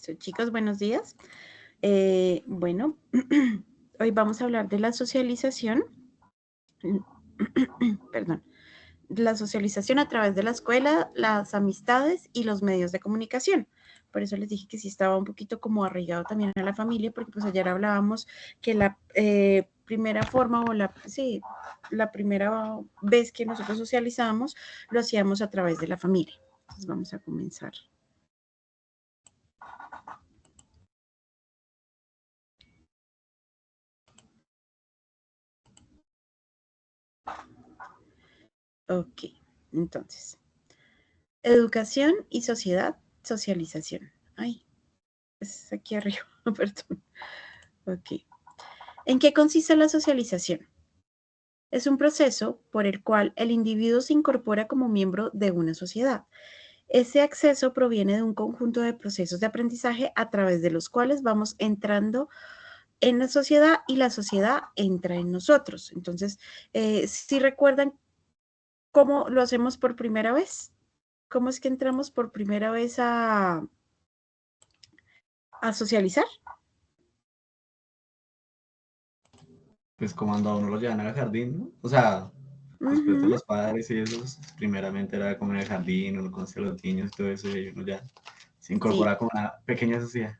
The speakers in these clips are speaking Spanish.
Listo, chicos, buenos días. Bueno, hoy vamos a hablar de la socialización, perdón, la socialización a través de la escuela, las amistades y los medios de comunicación. Por eso les dije que sí estaba un poquito como arraigado también a la familia, porque pues ayer hablábamos que la primera forma o la primera vez que nosotros socializábamos lo hacíamos a través de la familia. Entonces vamos a comenzar. Ok, entonces. Educación y sociedad, socialización. Ay, es aquí arriba, perdón. Ok. ¿En qué consiste la socialización? Es un proceso por el cual el individuo se incorpora como miembro de una sociedad. Ese acceso proviene de un conjunto de procesos de aprendizaje a través de los cuales vamos entrando en la sociedad y la sociedad entra en nosotros. Entonces, si recuerdan cómo lo hacemos por primera vez, cómo es que entramos por primera vez a socializar. Pues como cuando a uno lo llevan al jardín, ¿no? O sea, después de Ujú. los padres y esos, primeramente era como en el jardín, uno conoce a los niños y todo eso, y uno ya se Sí, incorpora como una pequeña sociedad.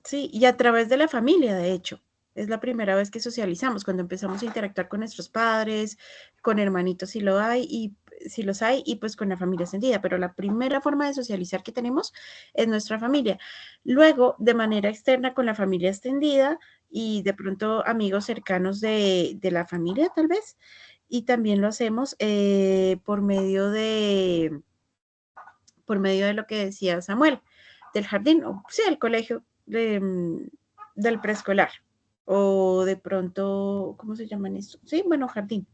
sí, y a través de la familia, de hecho. Es la primera vez que socializamos, cuando empezamos a interactuar con nuestros padres, con hermanitos si lo hay, y si los hay, y pues con la familia extendida. Pero la primera forma de socializar que tenemos es nuestra familia. Luego, de manera externa, con la familia extendida y de pronto amigos cercanos de la familia, tal vez. Y también lo hacemos por medio de lo que decía Samuel, del jardín, o sí, del colegio, del preescolar, o de pronto, ¿cómo se llaman esto? Sí, bueno, jardín,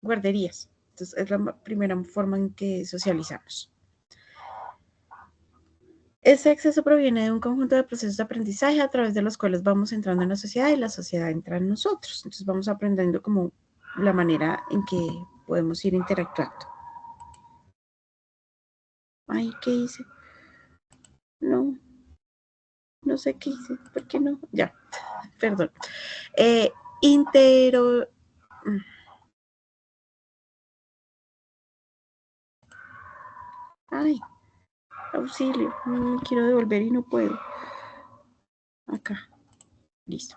guarderías. Entonces, es la primera forma en que socializamos. Ese acceso proviene de un conjunto de procesos de aprendizaje a través de los cuales vamos entrando en la sociedad y la sociedad entra en nosotros. Entonces vamos aprendiendo como la manera en que podemos ir interactuando. Ay, ¿qué hice? No, no sé qué hice. ¿Por qué no? Ya, perdón. Eh, intero... Ay, auxilio. Quiero devolver y no puedo. Acá, listo.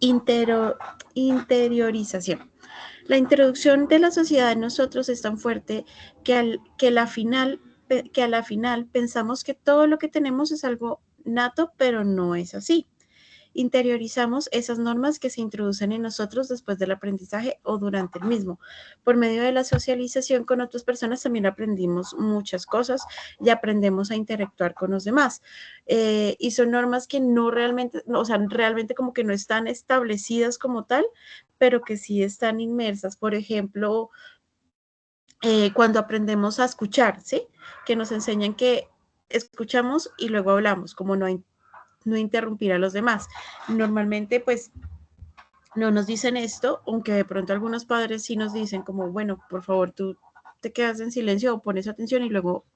Intero... Interiorización. La introducción de la sociedad en nosotros es tan fuerte que a la final pensamos que todo lo que tenemos es algo nato, pero no es así. Interiorizamos esas normas que se introducen en nosotros después del aprendizaje o durante el mismo. Por medio de la socialización con otras personas también aprendimos muchas cosas y aprendemos a interactuar con los demás. Y son normas que no realmente, o sea, realmente como que no están establecidas como tal, pero que sí están inmersas. Por ejemplo, cuando aprendemos a escuchar, ¿sí? Que nos enseñan que escuchamos y luego hablamos, como no interrumpir a los demás. Normalmente, pues, no nos dicen esto, aunque de pronto algunos padres sí nos dicen como, bueno, por favor, tú te quedas en silencio o pones atención y luego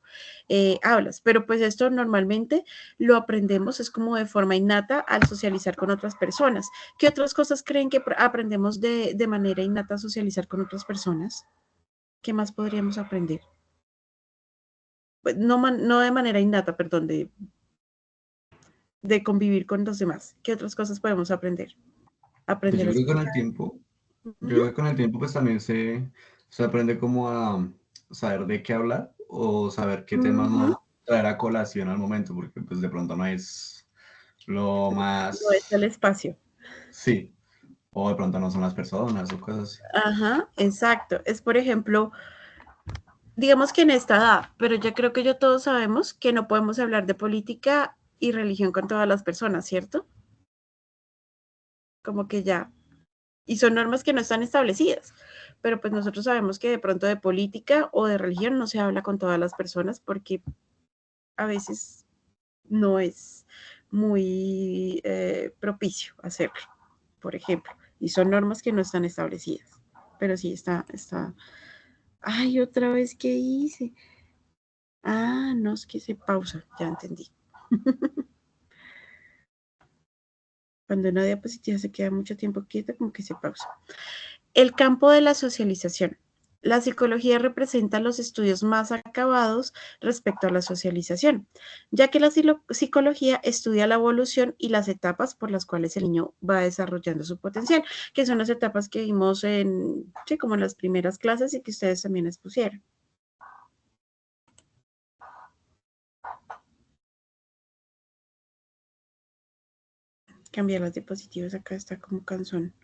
hablas. Pero pues esto normalmente lo aprendemos, es como de forma innata al socializar con otras personas. ¿Qué otras cosas creen que aprendemos de manera innata a socializar con otras personas? ¿Qué más podríamos aprender? Pues no, no de manera innata, perdón, de convivir con los demás. ¿Qué otras cosas podemos aprender? Pues Aprender yo a creo que con escuchar. el tiempo, yo Ujú. creo que con el tiempo pues también se aprende como a saber de qué hablar o saber qué temas Ujú. no traer a colación al momento, porque pues de pronto no es lo No es el más, espacio. sí, o de pronto no son las personas o cosas así. Ajá, exacto. Es, por ejemplo, digamos que en esta edad, pero yo creo que ya todos sabemos que no podemos hablar de política y religión con todas las personas, ¿cierto? Como que ya. Y son normas que no están establecidas, pero pues nosotros sabemos que de pronto de política o de religión no se habla con todas las personas porque a veces no es muy propicio hacerlo, por ejemplo. Y son normas que no están establecidas. Pero sí está. Ay, otra vez, ¿qué hice? Ah, no, es que se pausa, ya entendí. Cuando una diapositiva se queda mucho tiempo quieta, como que se pausa. El campo de la socialización. La psicología representa los estudios más acabados respecto a la socialización, ya que la psicología estudia la evolución y las etapas por las cuales el niño va desarrollando su potencial, que son las etapas que vimos en, sí, como en las primeras clases y que ustedes también expusieron. Cambiar las diapositivas, acá está como cansón.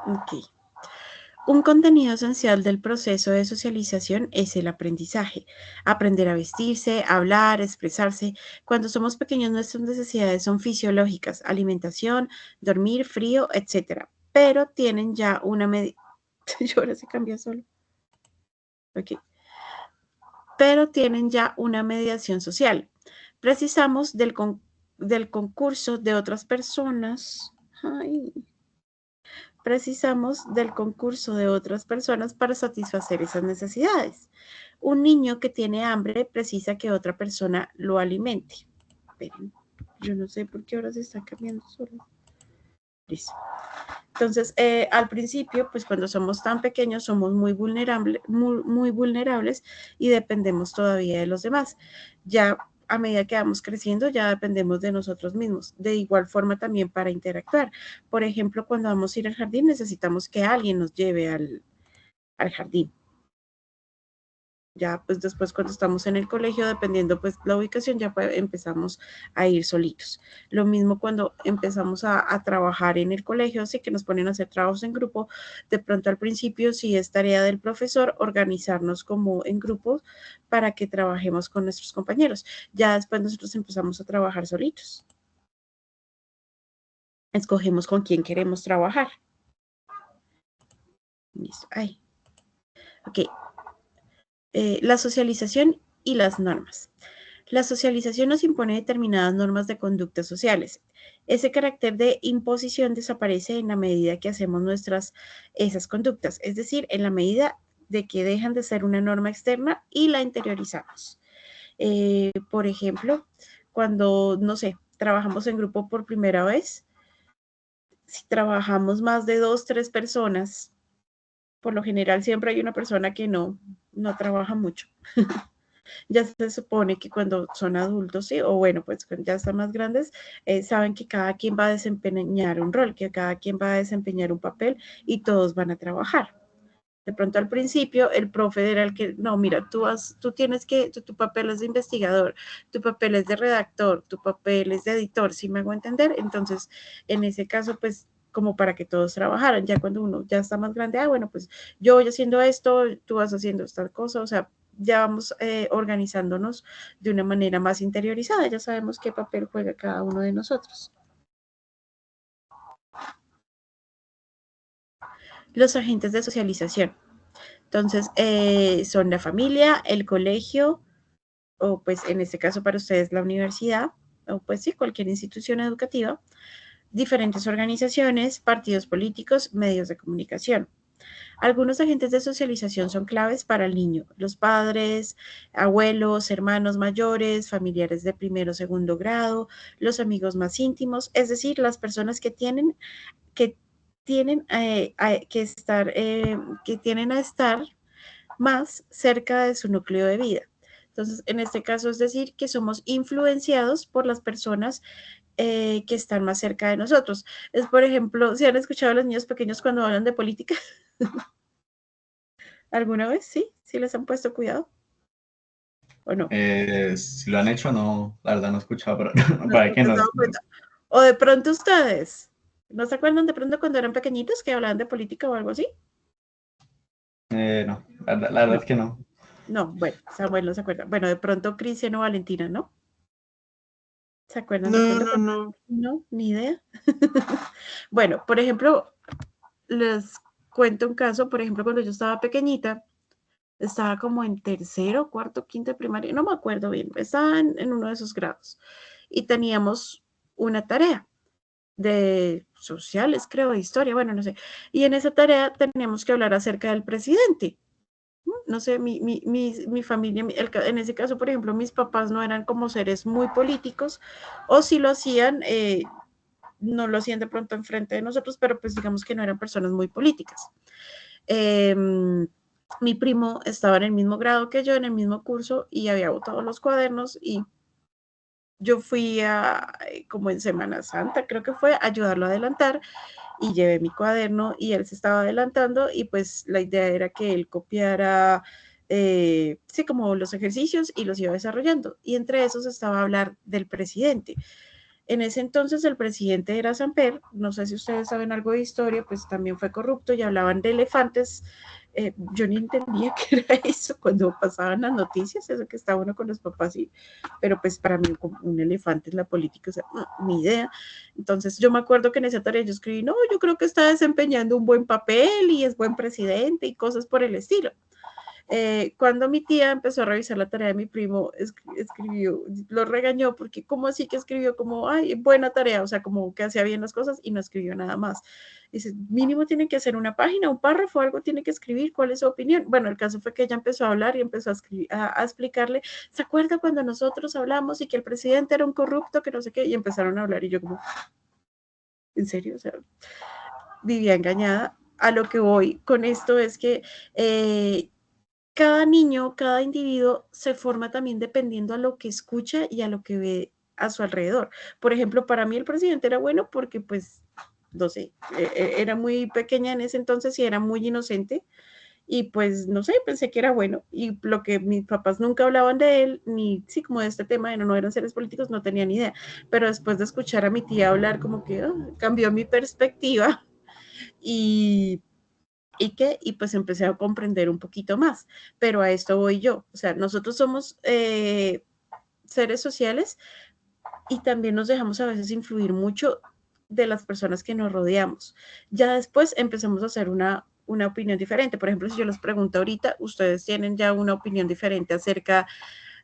Ok. Un contenido esencial del proceso de socialización es el aprendizaje. Aprender a vestirse, hablar, expresarse. Cuando somos pequeños, nuestras necesidades son fisiológicas: alimentación, dormir, frío, etc. Pero tienen ya una medida. Yo ahora se cambia solo. Ok. Pero tienen ya una mediación social. Precisamos del concurso de otras personas. Ay. Precisamos del concurso de otras personas para satisfacer esas necesidades. Un niño que tiene hambre precisa que otra persona lo alimente. Pero yo no sé por qué ahora se está cambiando solo. Listo. Entonces, al principio, pues cuando somos tan pequeños, somos muy vulnerables y dependemos todavía de los demás. Ya a medida que vamos creciendo, ya dependemos de nosotros mismos. De igual forma también para interactuar. Por ejemplo, cuando vamos a ir al jardín, necesitamos que alguien nos lleve al jardín. Ya pues después cuando estamos en el colegio, dependiendo pues la ubicación, ya pues, empezamos a ir solitos. Lo mismo cuando empezamos a trabajar en el colegio, así que nos ponen a hacer trabajos en grupo, de pronto al principio sí es tarea del profesor organizarnos como en grupos para que trabajemos con nuestros compañeros. Ya después nosotros empezamos a trabajar solitos. Escogemos con quién queremos trabajar. Listo. Ay. Ok. La socialización y las normas. La socialización nos impone determinadas normas de conductas sociales. Ese carácter de imposición desaparece en la medida que hacemos esas conductas, es decir, en la medida de que dejan de ser una norma externa y la interiorizamos. Por ejemplo, cuando, no sé, trabajamos en grupo por primera vez, si trabajamos más de 2, 3 personas, por lo general siempre hay una persona que no trabaja mucho. Ya se supone que cuando son adultos, sí, o bueno, pues cuando ya están más grandes, saben que cada quien va a desempeñar un rol, que cada quien va a desempeñar un papel y todos van a trabajar. De pronto al principio el profe era el que, no, mira, tú tienes que, tu papel es de investigador, tu papel es de redactor, tu papel es de editor, ¿sí me hago entender? Entonces, en ese caso, pues como para que todos trabajaran, ya cuando uno ya está más grande, bueno, pues yo voy haciendo esto, tú vas haciendo esta cosa, o sea, ya vamos organizándonos de una manera más interiorizada, ya sabemos qué papel juega cada uno de nosotros. Los agentes de socialización. Entonces, son la familia, el colegio, o pues en este caso para ustedes la universidad, o pues sí, cualquier institución educativa, diferentes organizaciones, partidos políticos, medios de comunicación. Algunos agentes de socialización son claves para el niño: los padres, abuelos, hermanos mayores, familiares de primero o segundo grado, los amigos más íntimos, es decir, las personas que tienen que tienen a estar más cerca de su núcleo de vida. Entonces, en este caso, es decir, que somos influenciados por las personas que están más cerca de nosotros. Es, por ejemplo, si han escuchado a los niños pequeños cuando hablan de política, ¿alguna vez? ¿Sí? ¿Sí les han puesto cuidado? ¿O no? Si lo han hecho, no, la verdad no he escuchado, pero ¿No para te que has no. dado cuenta? O de pronto ustedes, ¿no se acuerdan de pronto cuando eran pequeñitos que hablaban de política o algo así? No, la verdad No, es que no. no, bueno, Samuel no se acuerda. Bueno, de pronto Cristian o Valentina, ¿no? ¿Se acuerdan de No, pronto? no, no. No, ni idea. Bueno, por ejemplo, les cuento un caso. Por ejemplo, cuando yo estaba pequeñita, estaba como en tercero, cuarto, quinto de primaria, no me acuerdo bien, estaba en uno de esos grados y teníamos una tarea. de sociales, creo, de historia, bueno, no sé. Y en esa tarea teníamos que hablar acerca del presidente. No sé, mi familia, en ese caso, por ejemplo, mis papás no eran como seres muy políticos, o si lo hacían, no lo hacían de pronto enfrente de nosotros, pero pues digamos que no eran personas muy políticas. Eh, mi primo estaba en el mismo grado que yo, en el mismo curso, y había botado los cuadernos y yo fui como en Semana Santa, creo que fue, a ayudarlo a adelantar y llevé mi cuaderno y él se estaba adelantando y pues la idea era que él copiara, sí, como los ejercicios y los iba desarrollando. Y entre esos estaba a hablar del presidente. En ese entonces el presidente era Samper, no sé si ustedes saben algo de historia, pues también fue corrupto y hablaban de elefantes. Yo ni entendía qué era eso cuando pasaban las noticias, eso que estaba uno con los papás, pero pues para mí un elefante es la política, o sea, ni idea. Entonces yo me acuerdo que en esa tarea yo escribí, no, yo creo que está desempeñando un buen papel y es buen presidente y cosas por el estilo. Cuando mi tía empezó a revisar la tarea de mi primo, escribió, lo regañó porque como así que escribió como, ay, buena tarea, o sea, como que hacía bien las cosas y no escribió nada más. Dice, mínimo tiene que hacer una página, un párrafo, algo tiene que escribir, ¿cuál es su opinión? Bueno, el caso fue que ella empezó a hablar y empezó a, escribir, a explicarle, ¿se acuerda cuando nosotros hablamos y que el presidente era un corrupto, que no sé qué? Y empezaron a hablar y yo como, ¿en serio? O sea, vivía engañada. A lo que voy con esto es que cada niño, cada individuo se forma también dependiendo a lo que escucha y a lo que ve a su alrededor. Por ejemplo, para mí el presidente era bueno porque, pues, no sé, era muy pequeña en ese entonces y era muy inocente y pues, no sé, pensé que era bueno y lo que mis papás nunca hablaban de él, ni sí, como de este tema de no eran seres políticos, no tenía ni idea. Pero después de escuchar a mi tía hablar, como que cambió mi perspectiva y y pues empecé a comprender un poquito más, pero a esto voy yo, o sea, nosotros somos seres sociales y también nos dejamos a veces influir mucho de las personas que nos rodeamos. Ya después empezamos a hacer una opinión diferente. Por ejemplo, si yo les pregunto ahorita, ustedes tienen ya una opinión diferente acerca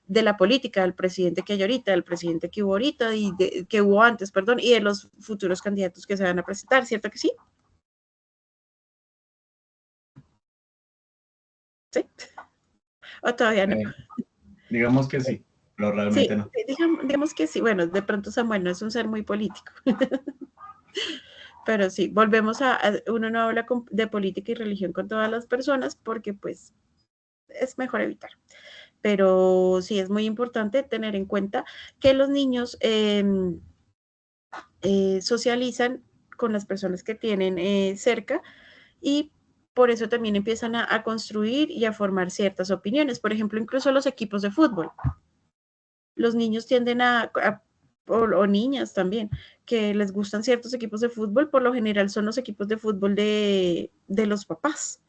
de la política, del presidente que hay ahorita, del presidente que hubo ahorita y que hubo antes, perdón, y de los futuros candidatos que se van a presentar, ¿cierto que sí? ¿Sí? ¿O todavía no? Eh, digamos que sí, pero realmente Sí, no. digamos que sí. Bueno, de pronto Samuel no es un ser muy político, pero sí, volvemos uno no habla de política y religión con todas las personas porque pues es mejor evitar. Pero sí es muy importante tener en cuenta que los niños socializan con las personas que tienen cerca y por eso también empiezan a construir y a formar ciertas opiniones. Por ejemplo, incluso los equipos de fútbol. Los niños tienden o niñas también, que les gustan ciertos equipos de fútbol, por lo general son los equipos de fútbol de los papás.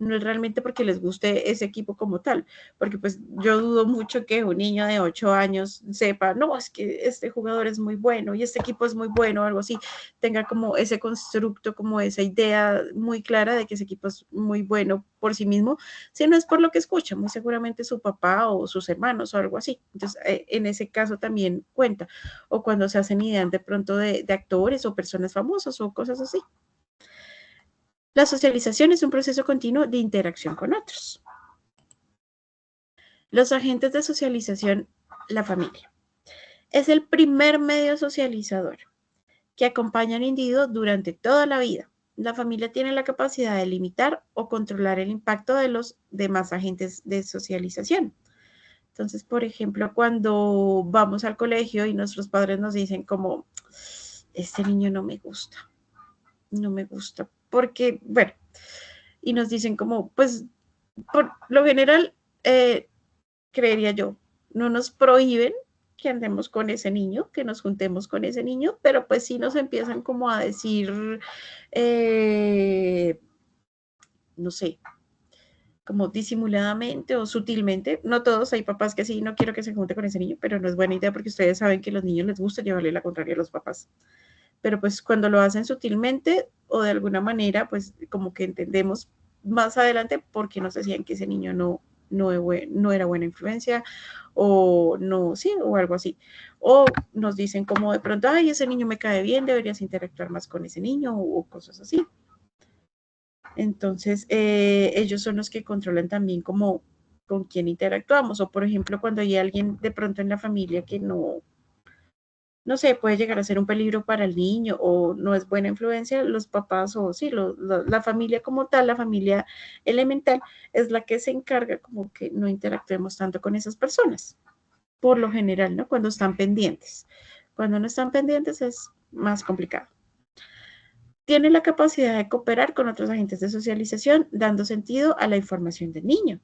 No es realmente porque les guste ese equipo como tal, porque pues yo dudo mucho que un niño de 8 años sepa, no, es que este jugador es muy bueno y este equipo es muy bueno, o algo así, tenga como ese constructo, como esa idea muy clara de que ese equipo es muy bueno por sí mismo, si no es por lo que escucha, muy seguramente su papá o sus hermanos o algo así. Entonces, en ese caso también cuenta. O cuando se hacen ideas de pronto de actores o personas famosas o cosas así. La socialización es un proceso continuo de interacción con otros. Los agentes de socialización, la familia. Es el primer medio socializador que acompaña al individuo durante toda la vida. La familia tiene la capacidad de limitar o controlar el impacto de los demás agentes de socialización. Entonces, por ejemplo, cuando vamos al colegio y nuestros padres nos dicen como, este niño no me gusta, no me gusta, porque, bueno, y nos dicen como, pues, por lo general, creería yo, no nos prohíben que andemos con ese niño, que nos juntemos con ese niño, pero pues sí nos empiezan como a decir, no sé, como disimuladamente o sutilmente, no todos, hay papás que sí, no quiero que se junte con ese niño, pero no es buena idea porque ustedes saben que a los niños les gusta llevarle la contraria a los papás. Pero pues cuando lo hacen sutilmente o de alguna manera, pues como que entendemos más adelante por qué nos decían que ese niño no era buena influencia o no, sí, o algo así. O nos dicen como de pronto, ay, ese niño me cae bien, deberías interactuar más con ese niño o cosas así. Entonces, ellos son los que controlan también como con quién interactuamos. O, por ejemplo, cuando hay alguien de pronto en la familia que no sé, puede llegar a ser un peligro para el niño o no es buena influencia, los papás o sí, la familia como tal, la familia elemental, es la que se encarga como que no interactuemos tanto con esas personas, por lo general, ¿no? Cuando están pendientes. Cuando no están pendientes es más complicado. Tiene la capacidad de cooperar con otros agentes de socialización, dando sentido a la información del niño.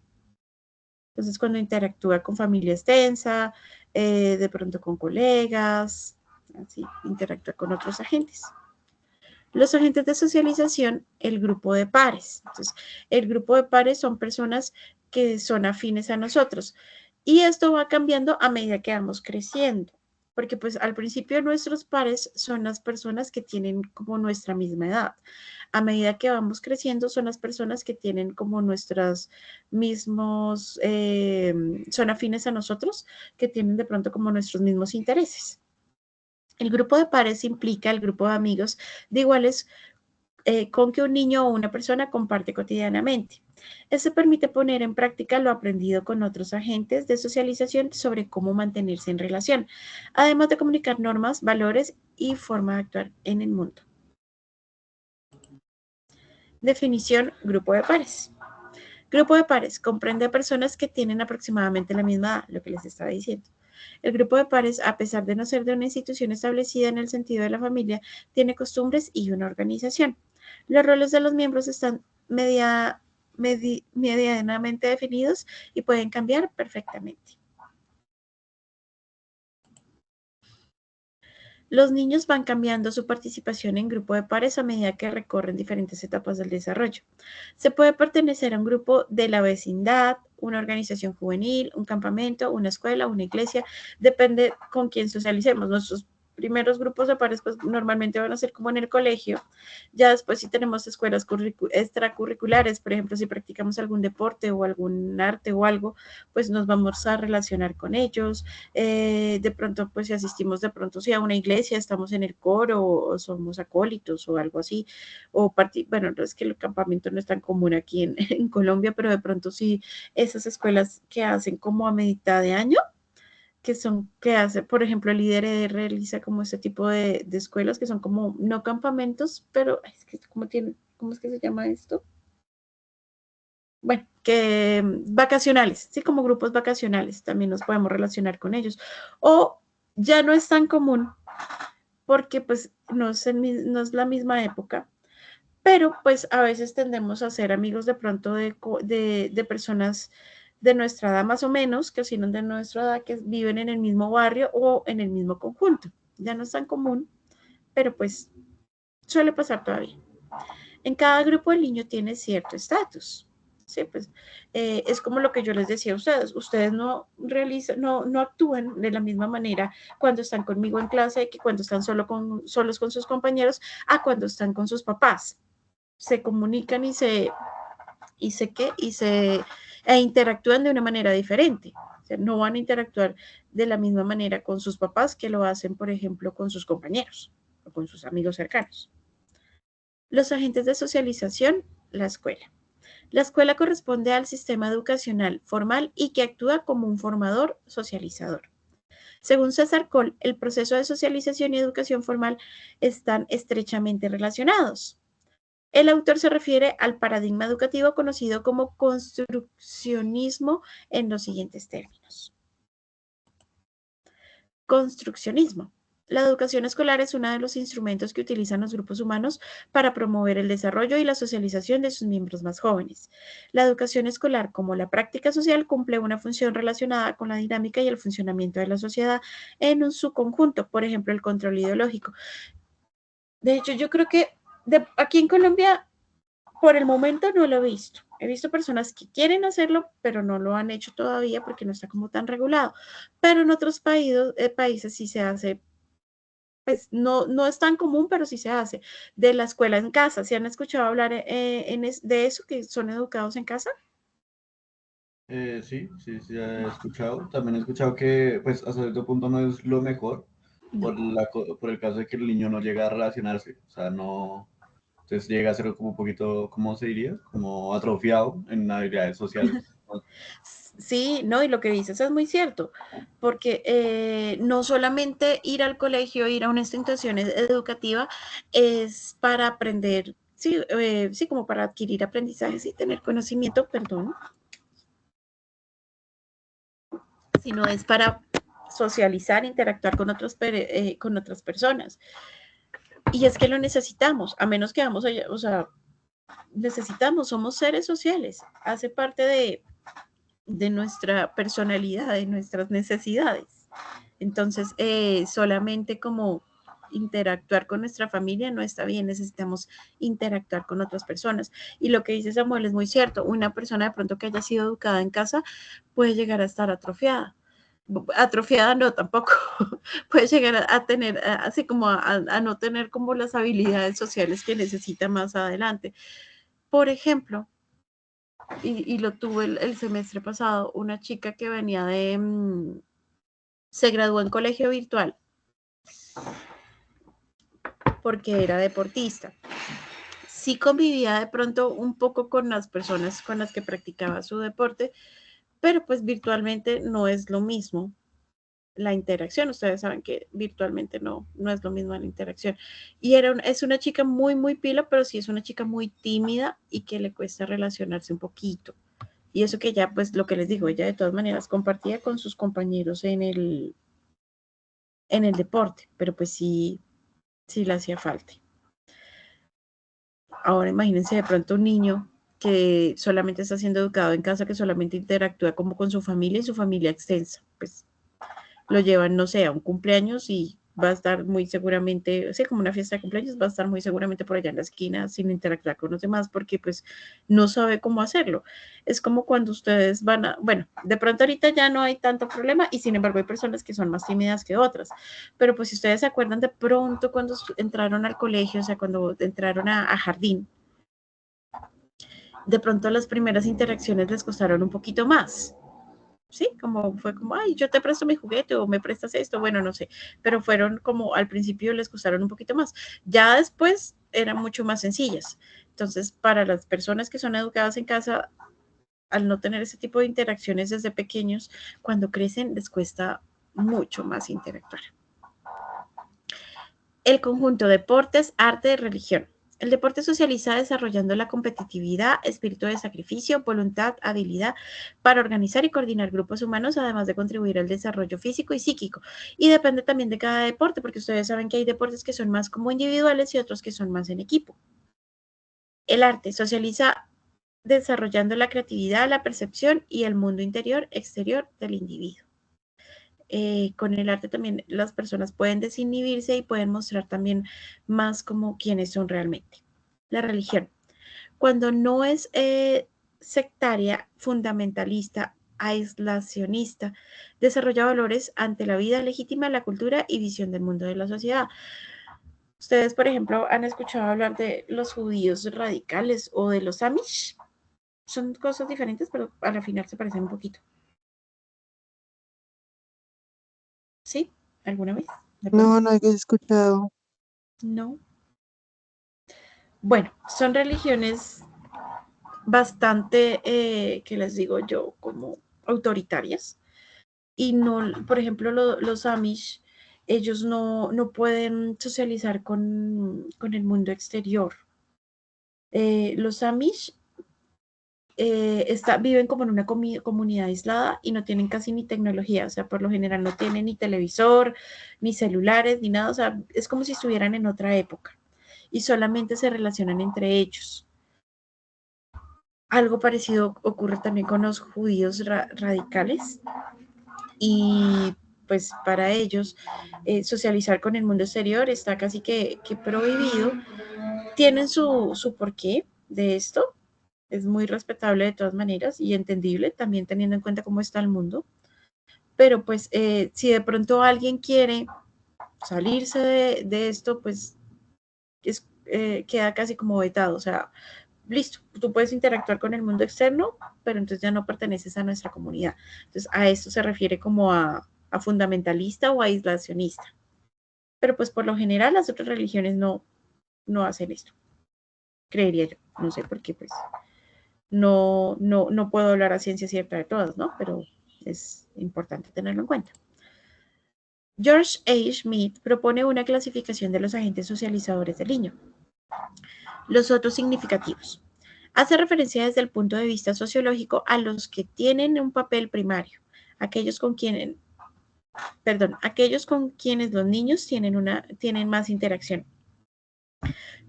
Entonces, cuando interactúa con familia extensa, de pronto con colegas, así, interactúa con otros agentes. Los agentes de socialización, el grupo de pares. Entonces, el grupo de pares son personas que son afines a nosotros. Y esto va cambiando a medida que vamos creciendo. Porque pues al principio nuestros pares son las personas que tienen como nuestra misma edad. A medida que vamos creciendo son las personas que tienen como nuestros mismos, son afines a nosotros, que tienen de pronto como nuestros mismos intereses. El grupo de pares implica el grupo de amigos de iguales con que un niño o una persona comparte cotidianamente. Esto permite poner en práctica lo aprendido con otros agentes de socialización sobre cómo mantenerse en relación, además de comunicar normas, valores y forma de actuar en el mundo. Definición, grupo de pares. Grupo de pares comprende a personas que tienen aproximadamente la misma edad, lo que les estaba diciendo. El grupo de pares, a pesar de no ser de una institución establecida en el sentido de la familia, tiene costumbres y una organización. Los roles de los miembros están medianamente definidos y pueden cambiar perfectamente. Los niños van cambiando su participación en grupo de pares a medida que recorren diferentes etapas del desarrollo. Se puede pertenecer a un grupo de la vecindad, una organización juvenil, un campamento, una escuela, una iglesia, depende con quién socialicemos. Nuestros primeros grupos de pares pues normalmente van a ser como en el colegio. Ya después si tenemos escuelas extracurriculares, por ejemplo, si practicamos algún deporte o algún arte o algo, pues nos vamos a relacionar con ellos. De pronto, pues si asistimos de pronto si a una iglesia, estamos en el coro o somos acólitos o algo así, o bueno, no es que el campamento no es tan común aquí en Colombia, pero de pronto sí esas escuelas que hacen como a mitad de año, que hace, por ejemplo, el IDR realiza como este tipo de escuelas que son como, no campamentos, pero es que como tiene, ¿cómo es que se llama esto? Bueno, que vacacionales, sí, como grupos vacacionales, también nos podemos relacionar con ellos. O ya no es tan común porque pues no es la misma época, pero pues a veces tendemos a ser amigos de pronto de personas de nuestra edad más o menos, que si no de nuestra edad, que viven en el mismo barrio o en el mismo conjunto. Ya no es tan común, pero pues suele pasar todavía. En cada grupo el niño tiene cierto estatus. Sí, pues es como lo que yo les decía a ustedes. Ustedes no actúan de la misma manera cuando están conmigo en clase que cuando están solos con sus compañeros a cuando están con sus papás. Se comunican e interactúan de una manera diferente. O sea, no van a interactuar de la misma manera con sus papás que lo hacen, por ejemplo, con sus compañeros o con sus amigos cercanos. Los agentes de socialización, la escuela. La escuela corresponde al sistema educacional formal y que actúa como un formador socializador. Según César Cole, el proceso de socialización y educación formal están estrechamente relacionados. El autor se refiere al paradigma educativo conocido como construccionismo en los siguientes términos. Construccionismo. La educación escolar es uno de los instrumentos que utilizan los grupos humanos para promover el desarrollo y la socialización de sus miembros más jóvenes. La educación escolar, como la práctica social, cumple una función relacionada con la dinámica y el funcionamiento de la sociedad en su conjunto, por ejemplo, el control ideológico. De hecho, yo creo que aquí en Colombia, por el momento no lo he visto. He visto personas que quieren hacerlo, pero no lo han hecho todavía porque no está como tan regulado. Pero en otros países sí se hace, pues no es tan común, pero sí se hace. De la escuela en casa, ¿se han escuchado hablar de eso, que son educados en casa? Sí, he escuchado. También he escuchado que, pues, hasta cierto punto no es lo mejor No. por el caso de que el niño no llega a relacionarse. O sea, no. Entonces llega a ser como un poquito, ¿cómo se diría? Como atrofiado en habilidades sociales. ¿No? Sí, no, y lo que dices es muy cierto, porque no solamente ir al colegio, ir a una institución educativa es para aprender, sí, sí, como para adquirir aprendizajes y tener conocimiento, perdón, sino es para socializar, interactuar con otras personas. Y es que lo necesitamos, a menos que vamos allá, o sea, necesitamos, somos seres sociales, hace parte de nuestra personalidad, de nuestras necesidades. Entonces, solamente como interactuar con nuestra familia no está bien, necesitamos interactuar con otras personas. Y lo que dice Samuel es muy cierto, una persona de pronto que haya sido educada en casa puede llegar a estar atrofiada. Atrofiada no, tampoco. Puede llegar a tener, así como a no tener como las habilidades sociales que necesita más adelante. Por ejemplo, y lo tuve el semestre pasado, una chica que venía se graduó en colegio virtual porque era deportista. Sí convivía de pronto un poco con las personas con las que practicaba su deporte, pero pues virtualmente no es lo mismo la interacción. Ustedes saben que virtualmente no es lo mismo la interacción. Y es una chica muy, muy pila, pero sí es una chica muy tímida y que le cuesta relacionarse un poquito. Y eso que ya, pues lo que les digo, ella de todas maneras compartía con sus compañeros en el deporte, pero pues sí, sí le hacía falta. Ahora imagínense de pronto un niño que solamente está siendo educado en casa, que solamente interactúa como con su familia y su familia extensa. Pues lo llevan, no sé, a un cumpleaños y va a estar muy seguramente, o sea, como una fiesta de cumpleaños, va a estar muy seguramente por allá en la esquina sin interactuar con los demás porque pues no sabe cómo hacerlo. Es como cuando ustedes van a, bueno, de pronto ahorita ya no hay tanto problema y sin embargo hay personas que son más tímidas que otras, pero pues si ustedes se acuerdan de pronto cuando entraron al colegio, o sea, cuando entraron a jardín, de pronto las primeras interacciones les costaron un poquito más, sí, como fue como, ay, yo te presto mi juguete o me prestas esto, bueno, no sé, pero fueron como al principio les costaron un poquito más. Ya después eran mucho más sencillas. Entonces, para las personas que son educadas en casa, al no tener ese tipo de interacciones desde pequeños, cuando crecen les cuesta mucho más interactuar. El conjunto deportes, arte y religión. El deporte socializa desarrollando la competitividad, espíritu de sacrificio, voluntad, habilidad para organizar y coordinar grupos humanos, además de contribuir al desarrollo físico y psíquico. Y depende también de cada deporte, porque ustedes saben que hay deportes que son más como individuales y otros que son más en equipo. El arte socializa desarrollando la creatividad, la percepción y el mundo interior, exterior del individuo. Con el arte también las personas pueden desinhibirse y pueden mostrar también más como quiénes son realmente. La religión, cuando no es sectaria, fundamentalista, aislacionista, desarrolla valores ante la vida legítima, la cultura y visión del mundo de la sociedad. Ustedes, por ejemplo, han escuchado hablar de los judíos radicales o de los Amish. Son cosas diferentes, pero al final se parecen un poquito. ¿Sí? ¿Alguna vez? ¿De pronto? No, no he escuchado. No. Bueno, son religiones bastante, ¿qué les digo yo? Como autoritarias. Y no, por ejemplo, los Amish, ellos no pueden socializar con el mundo exterior. Los Amish viven como en una comunidad aislada y no tienen casi ni tecnología, o sea, por lo general no tienen ni televisor, ni celulares, ni nada, o sea, es como si estuvieran en otra época y solamente se relacionan entre ellos. Algo parecido ocurre también con los judíos radicales y pues para ellos socializar con el mundo exterior está casi que prohibido. Tienen su porqué de esto, es muy respetable de todas maneras y entendible también teniendo en cuenta cómo está el mundo, pero pues si de pronto alguien quiere salirse de esto, pues queda casi como vetado, o sea, listo, tú puedes interactuar con el mundo externo, pero entonces ya no perteneces a nuestra comunidad. Entonces a esto se refiere como a fundamentalista o aislacionista. Pero pues por lo general las otras religiones no hacen esto, creería yo. No sé por qué, pues no puedo hablar a ciencia cierta de todas, ¿no? Pero es importante tenerlo en cuenta. George A. Schmidt propone una clasificación de los agentes socializadores del niño. Los otros significativos. Hace referencia desde el punto de vista sociológico a los que tienen un papel primario, aquellos con quienes los niños tienen más interacción,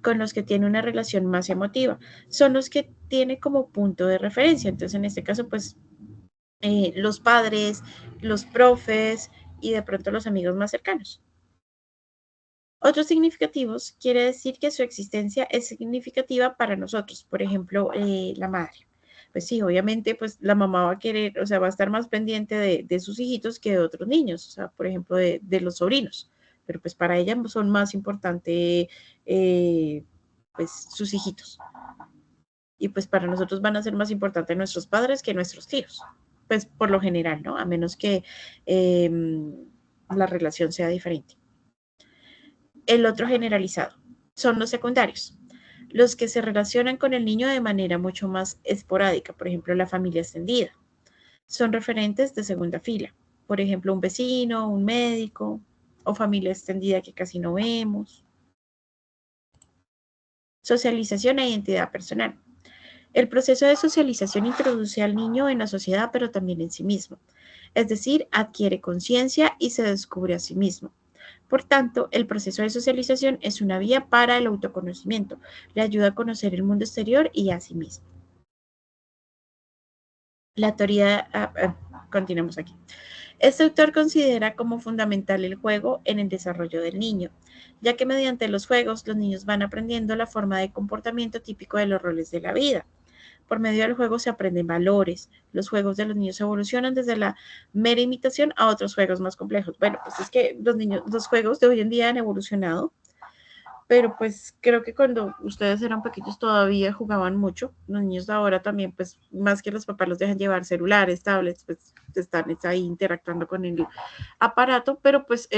con los que tienen una relación más emotiva, son los que tiene como punto de referencia. Entonces, en este caso, pues, los padres, los profes y de pronto los amigos más cercanos. Otros significativos quiere decir que su existencia es significativa para nosotros, por ejemplo, la madre. Pues sí, obviamente, pues la mamá va a querer, o sea, va a estar más pendiente de sus hijitos que de otros niños, o sea, por ejemplo, de los sobrinos, pero pues para ella son más importantes pues sus hijitos. Y pues para nosotros van a ser más importantes nuestros padres que nuestros tíos, pues por lo general, ¿no? A menos que la relación sea diferente. El otro generalizado son los secundarios, los que se relacionan con el niño de manera mucho más esporádica, por ejemplo, la familia extendida. Son referentes de segunda fila, por ejemplo, un vecino, un médico o familia extendida que casi no vemos. Socialización e identidad personal. El proceso de socialización introduce al niño en la sociedad, pero también en sí mismo. Es decir, adquiere conciencia y se descubre a sí mismo. Por tanto, el proceso de socialización es una vía para el autoconocimiento. Le ayuda a conocer el mundo exterior y a sí mismo. La teoría, continuamos aquí. Este autor considera como fundamental el juego en el desarrollo del niño, ya que mediante los juegos los niños van aprendiendo la forma de comportamiento típico de los roles de la vida. Por medio del juego se aprenden valores. Los juegos de los niños evolucionan desde la mera imitación a otros juegos más complejos. Bueno, pues es que los juegos de hoy en día han evolucionado, pero pues creo que cuando ustedes eran pequeños todavía jugaban mucho. Los niños de ahora también, pues más que los papás los dejan llevar celulares, tablets, pues están ahí interactuando con el aparato, pero pues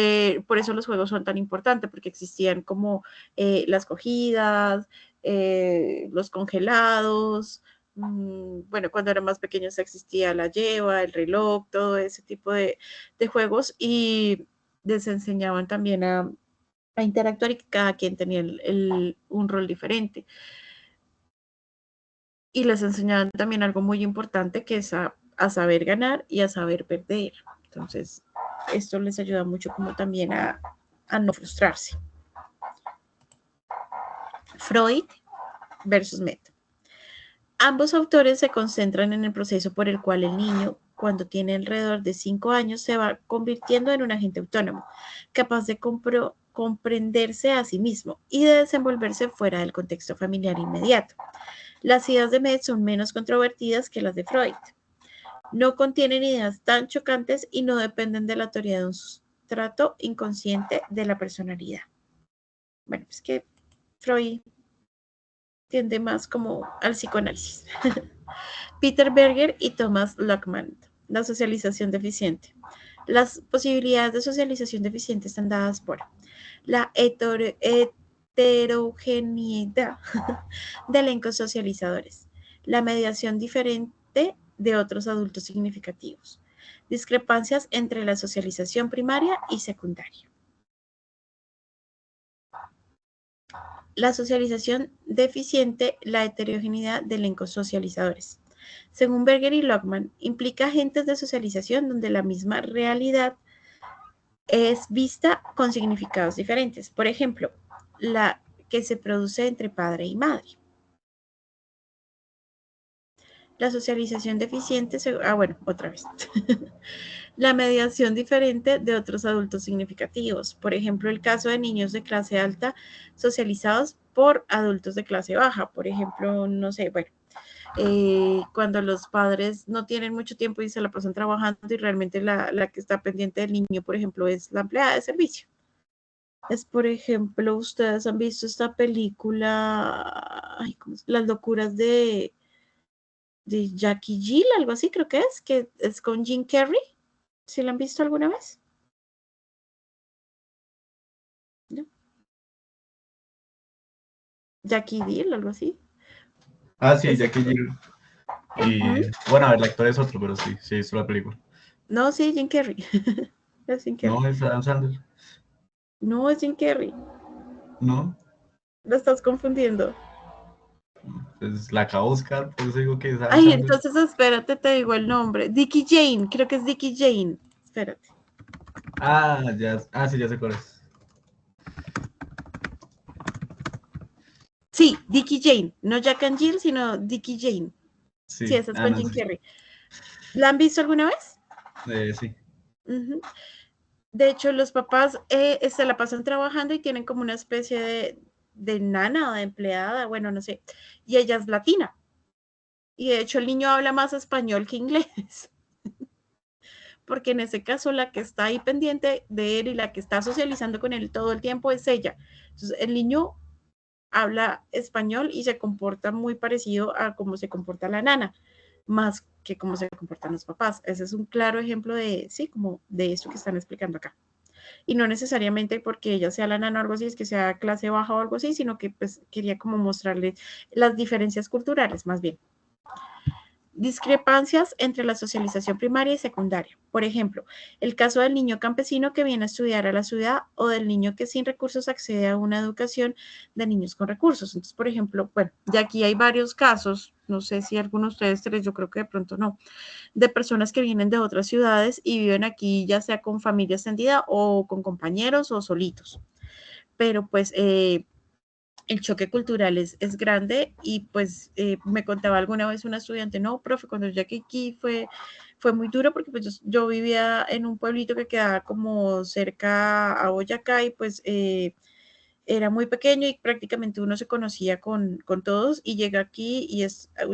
por eso los juegos son tan importantes, porque existían como las cogidas, los congelados. Bueno, cuando eran más pequeños existía la lleva, el reloj, todo ese tipo de juegos y les enseñaban también a interactuar y que cada quien tenía un rol diferente. Y les enseñaban también algo muy importante que es a saber ganar y a saber perder. Entonces, esto les ayuda mucho como también a no frustrarse. Freud versus Met. Ambos autores se concentran en el proceso por el cual el niño, cuando tiene alrededor de 5 años, se va convirtiendo en un agente autónomo, capaz de comprenderse a sí mismo y de desenvolverse fuera del contexto familiar inmediato. Las ideas de Met son menos controvertidas que las de Freud. No contienen ideas tan chocantes y no dependen de la teoría de un sustrato inconsciente de la personalidad. Bueno, es que Freud tiende más como al psicoanálisis. Peter Berger y Thomas Lockman, la socialización deficiente. Las posibilidades de socialización deficiente están dadas por la heterogeneidad de elencos socializadores, la mediación diferente de otros adultos significativos, discrepancias entre la socialización primaria y secundaria. La socialización deficiente, la heterogeneidad de elencos socializadores. Según Berger y Lockman, implica agentes de socialización donde la misma realidad es vista con significados diferentes. Por ejemplo, la que se produce entre padre y madre. La socialización deficiente, bueno, otra vez. La mediación diferente de otros adultos significativos. Por ejemplo, el caso de niños de clase alta socializados por adultos de clase baja. Por ejemplo, no sé, bueno, cuando los padres no tienen mucho tiempo y se la pasan trabajando y realmente la que está pendiente del niño, por ejemplo, es la empleada de servicio. Es, por ejemplo, ustedes han visto esta película, ay, Las locuras de Jackie Jill, algo así creo que es con Jim Carrey. ¿Sí la han visto alguna vez? ¿No? Jackie Jill, algo así. Ah, sí, Es, Jackie Jill. Y ujú. bueno, a ver, el actor es otro, pero sí, sí, hizo la película. No, sí, Jim Carrey. Es Jim Carrey. No, es Adam Sandler. No, es Jim Carrey. No, Lo estás confundiendo. pues la acabo de buscar, por eso digo que es Adam Ay, Sandler. entonces espérate, te digo el nombre. Dickie Jane, creo que es Dickie Jane. Espérate. Ah, ya, ah, sí, ya sé cuál es. Sí, Dickie Jane. No Jack and Jill, sino Dickie Jane. Sí, Sí, esa es ah, con no, Jim sí, Carrey. ¿La han visto alguna vez? sí. Ujú. De hecho, los papás se la pasan trabajando y tienen como una especie de nana o de empleada, bueno, no sé. Y ella es latina. Y de hecho, el niño habla más español que inglés. Porque en ese caso la que está ahí pendiente de él y la que está socializando con él todo el tiempo es ella. Entonces, el niño habla español y se comporta muy parecido a cómo se comporta la nana, más que cómo se comportan los papás. Ese es un claro ejemplo de, sí, como de eso que están explicando acá. Y no necesariamente porque ella sea la nana o algo así, es que sea clase baja o algo así, sino que pues quería como mostrarle las diferencias culturales, más bien. Discrepancias entre la socialización primaria y secundaria. Por ejemplo, el caso del niño campesino que viene a estudiar a la ciudad o del niño que sin recursos accede a una educación de niños con recursos. Entonces, por ejemplo, bueno, de aquí hay varios casos, no sé si alguno de ustedes tres, yo creo que de pronto no, de personas que vienen de otras ciudades y viven aquí ya sea con familia extendida o con compañeros o solitos. Pero pues el choque cultural es grande y pues me contaba alguna vez una estudiante, no, profe, cuando yo llegué aquí fue muy duro porque pues yo vivía en un pueblito que quedaba como cerca a Boyacá y pues era muy pequeño y prácticamente uno se conocía con todos y llega aquí y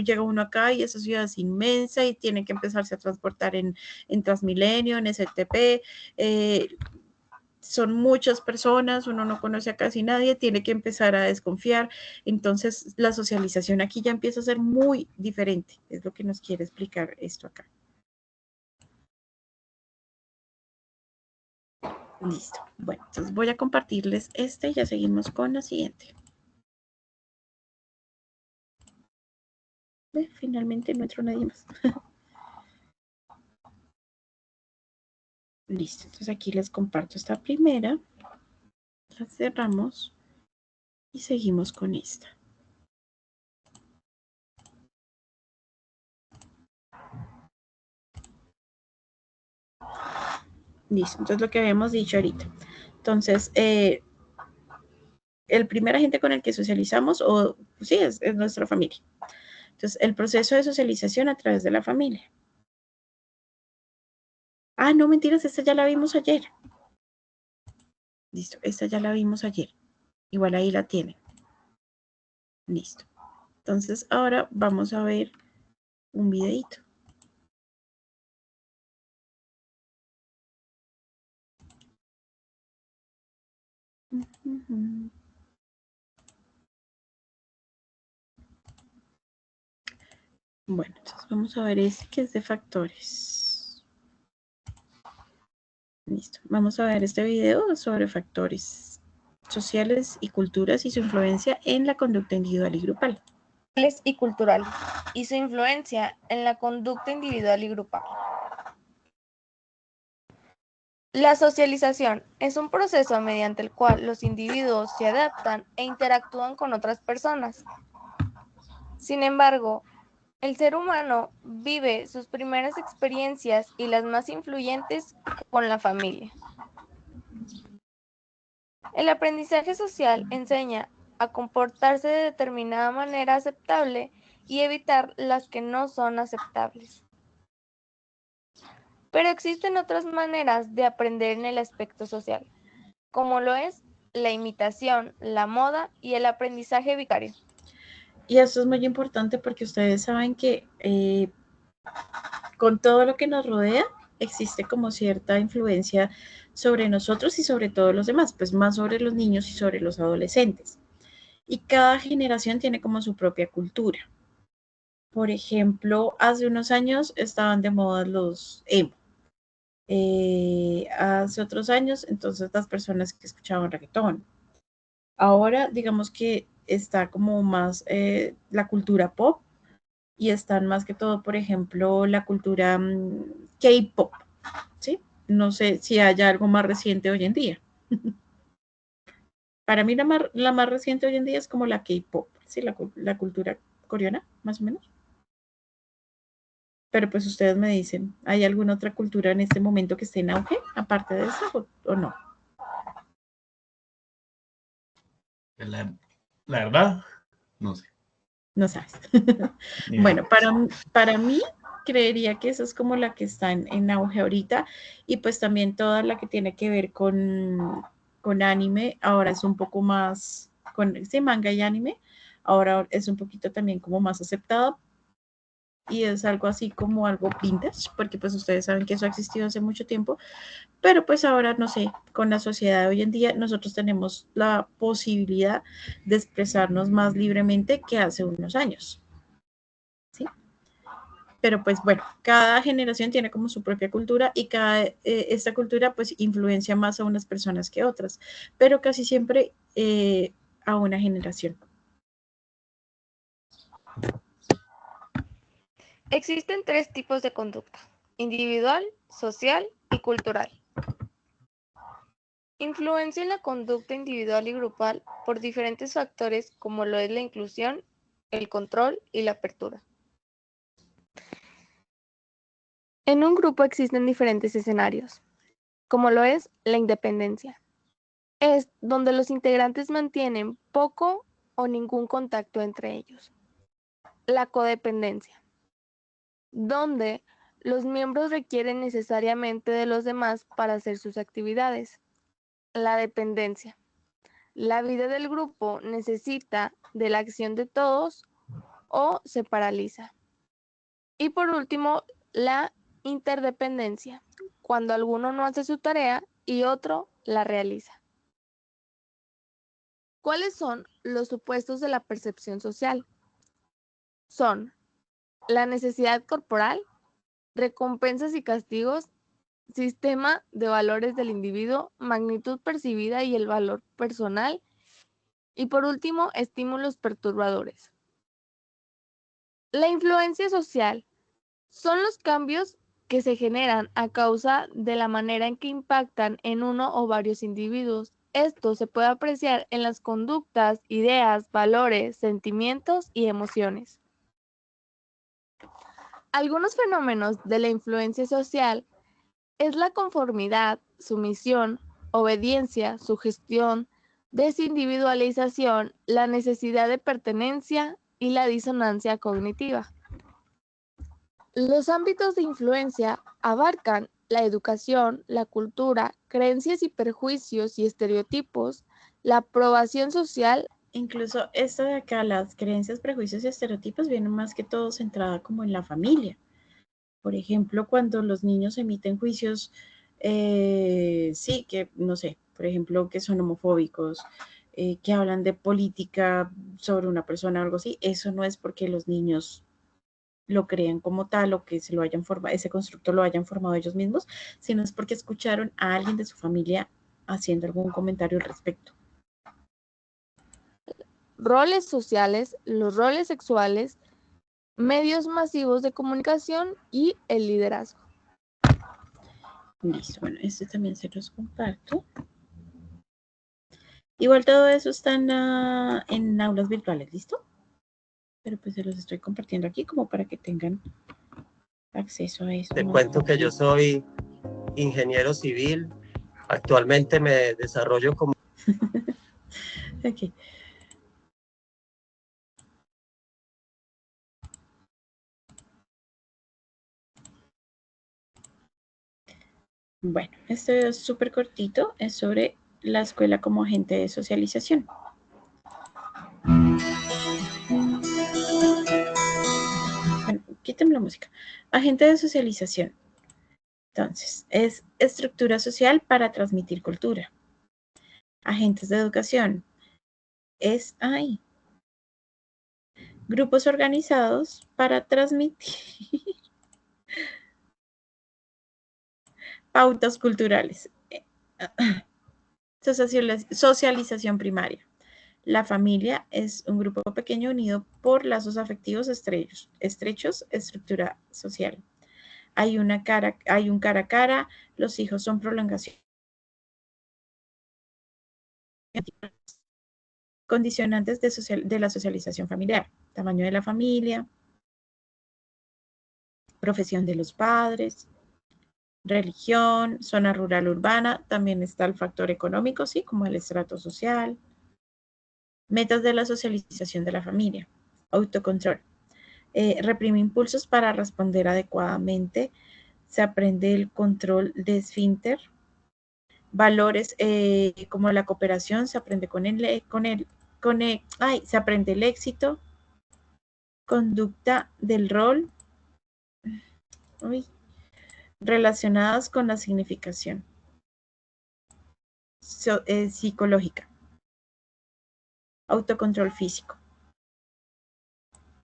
llega uno acá y esa ciudad es inmensa y tiene que empezarse a transportar en Transmilenio, en STP, son muchas personas, uno no conoce a casi nadie, tiene que empezar a desconfiar, entonces la socialización aquí ya empieza a ser muy diferente, es lo que nos quiere explicar esto acá. Listo, bueno, entonces voy a compartirles este y ya seguimos con la siguiente. Finalmente no entró nadie más. Listo, entonces aquí les comparto esta primera, la cerramos y seguimos con esta. Listo, entonces lo que habíamos dicho ahorita. Entonces, el primer agente con el que socializamos, o sí, es nuestra familia. Entonces, el proceso de socialización a través de la familia. Ah, no, mentiras, esta ya la vimos ayer. Listo, esta ya la vimos ayer. Igual ahí la tienen. Listo. Entonces, ahora vamos a ver un videito. Bueno, entonces vamos a ver este que es de factores. Listo. Vamos a ver este video sobre factores sociales y culturas y su influencia en la conducta individual y grupal. Y culturales y su influencia en la conducta individual y grupal. La socialización es un proceso mediante el cual los individuos se adaptan e interactúan con otras personas. Sin embargo, el ser humano vive sus primeras experiencias y las más influyentes con la familia. El aprendizaje social enseña a comportarse de determinada manera aceptable y evitar las que no son aceptables. Pero existen otras maneras de aprender en el aspecto social, como lo es la imitación, la moda y el aprendizaje vicario. Y esto es muy importante porque ustedes saben que con todo lo que nos rodea, existe como cierta influencia sobre nosotros y sobre todos los demás, pues más sobre los niños y sobre los adolescentes. Y cada generación tiene como su propia cultura. Por ejemplo, hace unos años estaban de moda los emo. Hace otros años, entonces las personas que escuchaban reggaetón. Ahora, digamos que está como más la cultura pop y están más que todo, por ejemplo, la cultura K-pop, ¿sí? No sé si haya algo más reciente hoy en día. Para mí la más reciente hoy en día es como la K-pop, ¿sí? La cultura coreana, más o menos. Pero pues ustedes me dicen, ¿hay alguna otra cultura en este momento que esté en auge, aparte de eso, o no? La verdad, no sé. No sabes. Ni idea. Bueno, para mí, creería que esa es como la que está en auge ahorita y pues también toda la que tiene que ver con anime, ahora es un poco más, con sí, manga y anime, ahora es un poquito también como más aceptado y es algo así como algo vintage, porque pues ustedes saben que eso ha existido hace mucho tiempo, pero pues ahora, no sé, con la sociedad de hoy en día, nosotros tenemos la posibilidad de expresarnos más libremente que hace unos años, ¿sí? Pero pues bueno, cada generación tiene como su propia cultura y esta cultura pues influencia más a unas personas que otras, pero casi siempre a una generación. Existen tres tipos de conducta: individual, social y cultural. Influencia en la conducta individual y grupal por diferentes factores como lo es la inclusión, el control y la apertura. En un grupo existen diferentes escenarios, como lo es la independencia. Es donde los integrantes mantienen poco o ningún contacto entre ellos. La codependencia, donde los miembros requieren necesariamente de los demás para hacer sus actividades. La dependencia. La vida del grupo necesita de la acción de todos o se paraliza. Y por último, la interdependencia, cuando alguno no hace su tarea y otro la realiza. ¿Cuáles son los supuestos de la percepción social? Son la necesidad corporal, recompensas y castigos, sistema de valores del individuo, magnitud percibida y el valor personal, y por último, estímulos perturbadores. La influencia social son los cambios que se generan a causa de la manera en que impactan en uno o varios individuos. Esto se puede apreciar en las conductas, ideas, valores, sentimientos y emociones. Algunos fenómenos de la influencia social es la conformidad, sumisión, obediencia, sugestión, desindividualización, la necesidad de pertenencia y la disonancia cognitiva. Los ámbitos de influencia abarcan la educación, la cultura, creencias y perjuicios y estereotipos, la aprobación social. Incluso esto de acá, las creencias, prejuicios y estereotipos vienen más que todo centrada como en la familia. Por ejemplo, cuando los niños emiten juicios, sí, que no sé, por ejemplo, que son homofóbicos, que hablan de política sobre una persona o algo así, eso no es porque los niños lo crean como tal o que se lo hayan formado, ese constructo lo hayan formado ellos mismos, sino es porque escucharon a alguien de su familia haciendo algún comentario al respecto. Roles sociales, los roles sexuales, medios masivos de comunicación y el liderazgo. Listo, bueno, este también se los comparto. Igual todo eso está en aulas virtuales, ¿listo? Pero pues se los estoy compartiendo aquí como para que tengan acceso a eso. Te cuento que yo soy ingeniero civil, actualmente me desarrollo como... Ok. Bueno, este es súper cortito, es sobre la escuela como agente de socialización. Bueno, quítame la música. Agente de socialización. Entonces, es estructura social para transmitir cultura. Agentes de educación. Grupos organizados para transmitir pautas culturales. Socialización primaria. La familia es un grupo pequeño unido por lazos afectivos estrechos, estructura social. Hay un cara a cara, los hijos son prolongación. Condicionantes de la socialización familiar. Tamaño de la familia, profesión de los padres, religión, zona rural urbana, también está el factor económico, sí, como el estrato social. Metas de la socialización de la familia. Autocontrol. Reprime impulsos para responder adecuadamente. Se aprende el control de esfínter. Valores como la cooperación, se aprende se aprende el éxito. Conducta del rol. Relacionadas con la significación psicológica. Autocontrol físico.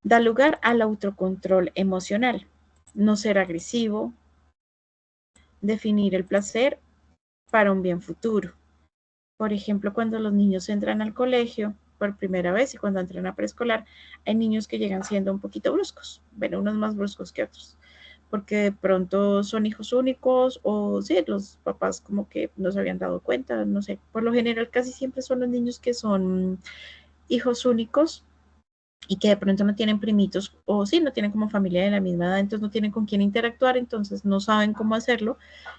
Da lugar al autocontrol emocional. No ser agresivo. Definir el placer para un bien futuro. Por ejemplo, cuando los niños entran al colegio por primera vez y cuando entran a preescolar, hay niños que llegan siendo un poquito bruscos. Bueno, unos más bruscos que otros. Porque de pronto son hijos únicos o sí, los papás como que no se habían dado cuenta, no sé. Por lo general casi siempre son los niños que son hijos únicos y que de pronto no tienen primitos o sí, no tienen como familia de la misma edad, entonces no tienen con quién interactuar, entonces no saben cómo hacerlo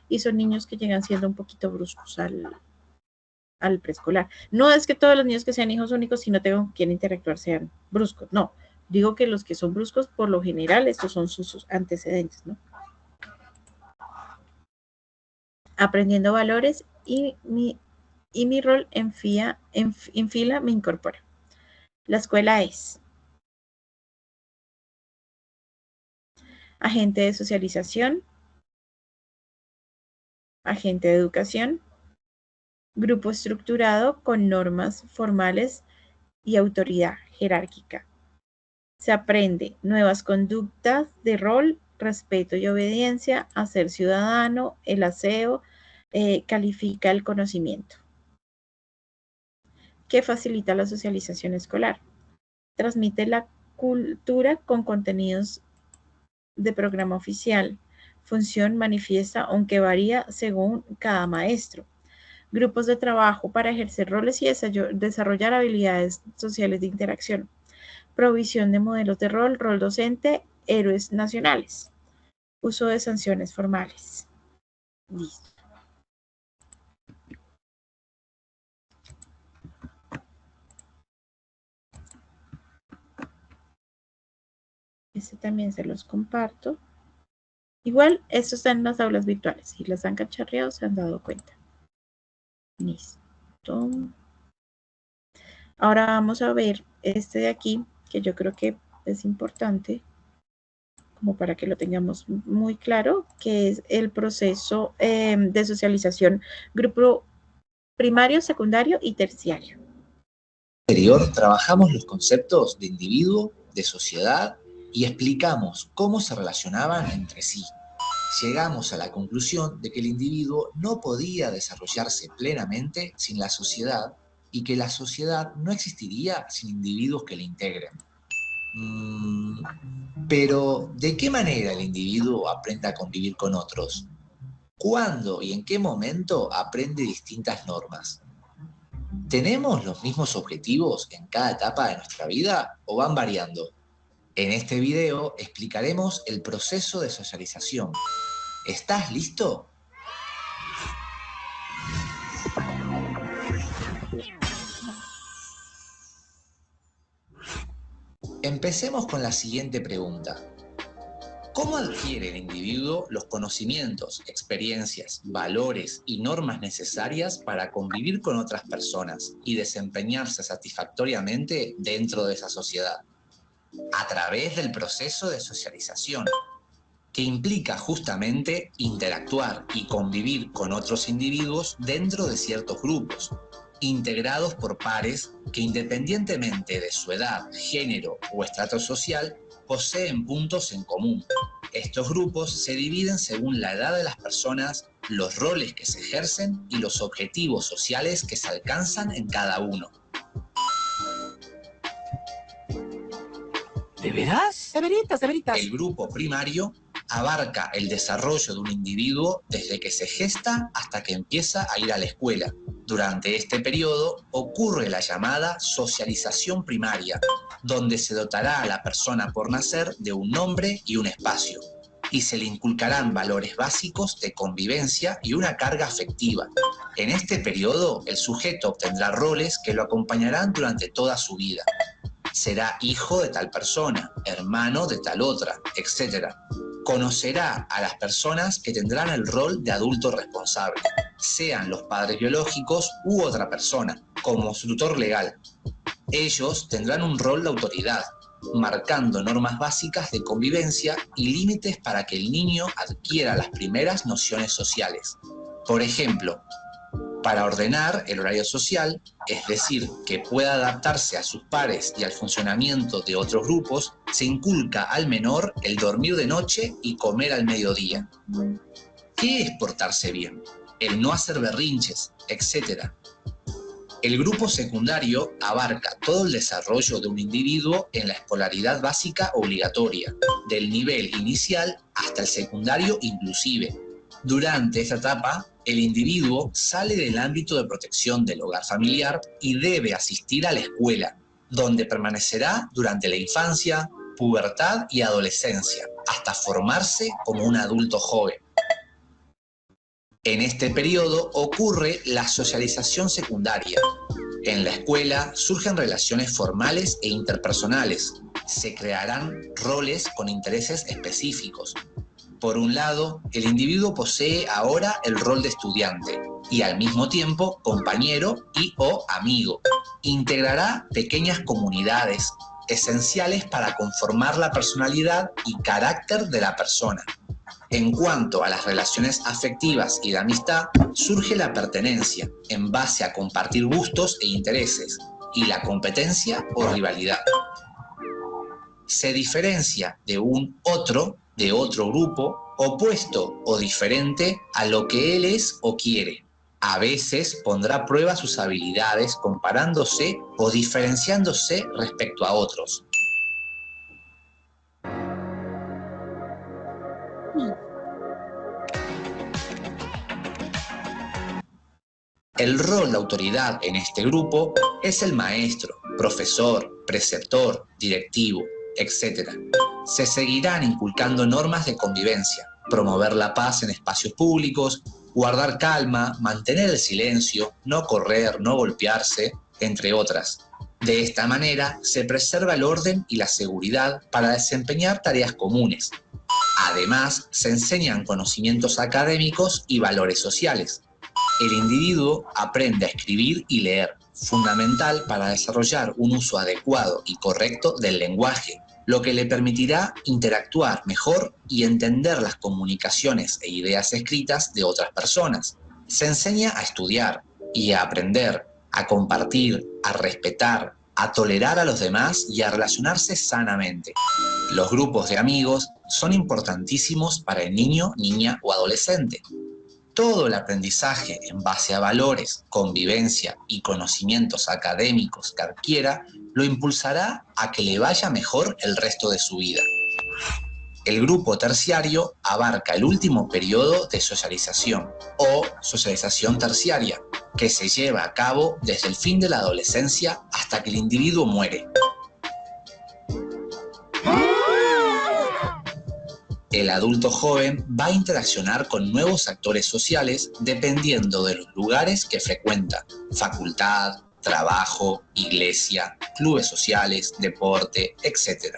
y son niños que llegan siendo un poquito bruscos al preescolar. No es que todos los niños que sean hijos únicos si no tengan con quién interactuar sean bruscos, no. Digo que los que son bruscos, por lo general, estos son sus antecedentes, ¿no? Aprendiendo valores y mi rol en fila me incorpora. La escuela es agente de socialización, agente de educación, grupo estructurado con normas formales y autoridad jerárquica. Se aprende nuevas conductas de rol, respeto y obediencia, hacer ciudadano, el aseo, califica el conocimiento. ¿Qué facilita la socialización escolar? Transmite la cultura con contenidos de programa oficial. Función manifiesta, aunque varía según cada maestro. Grupos de trabajo para ejercer roles y desarrollar habilidades sociales de interacción. Provisión de modelos de rol docente, héroes nacionales. Uso de sanciones formales. Listo. Este también se los comparto. Igual, esto está en las aulas virtuales. Si las han cacharreado, se han dado cuenta. Listo. Ahora vamos a ver este de aquí, que yo creo que es importante, como para que lo tengamos muy claro, que es el proceso de socialización, grupo primario, secundario y terciario. Anterior trabajamos los conceptos de individuo, de sociedad y explicamos cómo se relacionaban entre sí. Llegamos a la conclusión de que el individuo no podía desarrollarse plenamente sin la sociedad y que la sociedad no existiría sin individuos que la integren. Pero, ¿de qué manera el individuo aprende a convivir con otros? ¿Cuándo y en qué momento aprende distintas normas? ¿Tenemos los mismos objetivos en cada etapa de nuestra vida o van variando? En este video explicaremos el proceso de socialización. ¿Estás listo? Empecemos con la siguiente pregunta. ¿Cómo adquiere el individuo los conocimientos, experiencias, valores y normas necesarias para convivir con otras personas y desempeñarse satisfactoriamente dentro de esa sociedad? A través del proceso de socialización. que implica justamente interactuar y convivir con otros individuos dentro de ciertos grupos, integrados por pares que independientemente de su edad, género o estrato social, poseen puntos en común. Estos grupos se dividen según la edad de las personas, los roles que se ejercen y los objetivos sociales que se alcanzan en cada uno. ¿De veras? Severitas, severitas. El grupo primario abarca el desarrollo de un individuo desde que se gesta hasta que empieza a ir a la escuela. Durante este periodo ocurre la llamada socialización primaria, donde se dotará a la persona por nacer de un nombre y un espacio, y se le inculcarán valores básicos de convivencia y una carga afectiva. En este periodo, el sujeto obtendrá roles que lo acompañarán durante toda su vida. Será hijo de tal persona, hermano de tal otra, etc. Conocerá a las personas que tendrán el rol de adulto responsable, sean los padres biológicos u otra persona, como su tutor legal. Ellos tendrán un rol de autoridad, marcando normas básicas de convivencia y límites para que el niño adquiera las primeras nociones sociales. Por ejemplo, para ordenar el horario social, es decir, que pueda adaptarse a sus pares y al funcionamiento de otros grupos, se inculca al menor el dormir de noche y comer al mediodía. ¿Qué es portarse bien? El no hacer berrinches, etc. El grupo secundario abarca todo el desarrollo de un individuo en la escolaridad básica obligatoria, del nivel inicial hasta el secundario inclusive. Durante esta etapa, el individuo sale del ámbito de protección del hogar familiar y debe asistir a la escuela, donde permanecerá durante la infancia, pubertad y adolescencia, hasta formarse como un adulto joven. En este periodo ocurre la socialización secundaria. En la escuela surgen relaciones formales e interpersonales. Se crearán roles con intereses específicos. Por un lado, el individuo posee ahora el rol de estudiante y al mismo tiempo compañero y o amigo. Integrará pequeñas comunidades esenciales para conformar la personalidad y carácter de la persona. En cuanto a las relaciones afectivas y de amistad, surge la pertenencia en base a compartir gustos e intereses y la competencia o rivalidad. Se diferencia de un otro, de otro grupo, opuesto o diferente a lo que él es o quiere. A veces pondrá a prueba sus habilidades comparándose o diferenciándose respecto a otros. El rol de autoridad en este grupo es el maestro, profesor, preceptor, directivo, etc. Se seguirán inculcando normas de convivencia, promover la paz en espacios públicos, guardar calma, mantener el silencio, no correr, no golpearse, entre otras. De esta manera se preserva el orden y la seguridad para desempeñar tareas comunes. Además, se enseñan conocimientos académicos y valores sociales. El individuo aprende a escribir y leer, fundamental para desarrollar un uso adecuado y correcto del lenguaje, lo que le permitirá interactuar mejor y entender las comunicaciones e ideas escritas de otras personas. Se enseña a estudiar y a aprender, a compartir, a respetar, a tolerar a los demás y a relacionarse sanamente. Los grupos de amigos son importantísimos para el niño, niña o adolescente. Todo el aprendizaje en base a valores, convivencia y conocimientos académicos que adquiera lo impulsará a que le vaya mejor el resto de su vida. El grupo terciario abarca el último periodo de socialización o socialización terciaria, que se lleva a cabo desde el fin de la adolescencia hasta que el individuo muere. El adulto joven va a interaccionar con nuevos actores sociales dependiendo de los lugares que frecuenta: facultad, trabajo, iglesia, clubes sociales, deporte, etc.,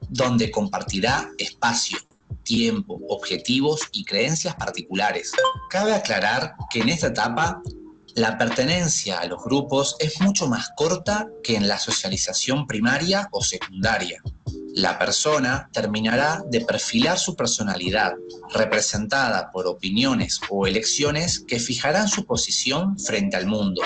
donde compartirá espacio, tiempo, objetivos y creencias particulares. Cabe aclarar que en esta etapa la pertenencia a los grupos es mucho más corta que en la socialización primaria o secundaria. La persona terminará de perfilar su personalidad, representada por opiniones o elecciones que fijarán su posición frente al mundo.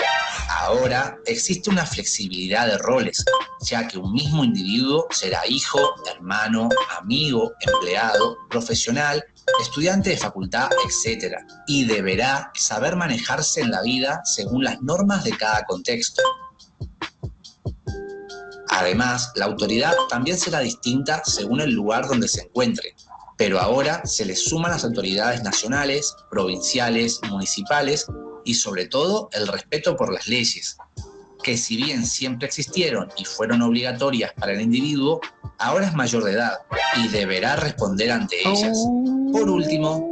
Ahora existe una flexibilidad de roles, ya que un mismo individuo será hijo, hermano, amigo, empleado, profesional, estudiante de facultad, etc. Y deberá saber manejarse en la vida según las normas de cada contexto. Además, la autoridad también será distinta según el lugar donde se encuentre, pero ahora se le suman las autoridades nacionales, provinciales, municipales y sobre todo el respeto por las leyes, que si bien siempre existieron y fueron obligatorias para el individuo, ahora es mayor de edad y deberá responder ante ellas. Por último,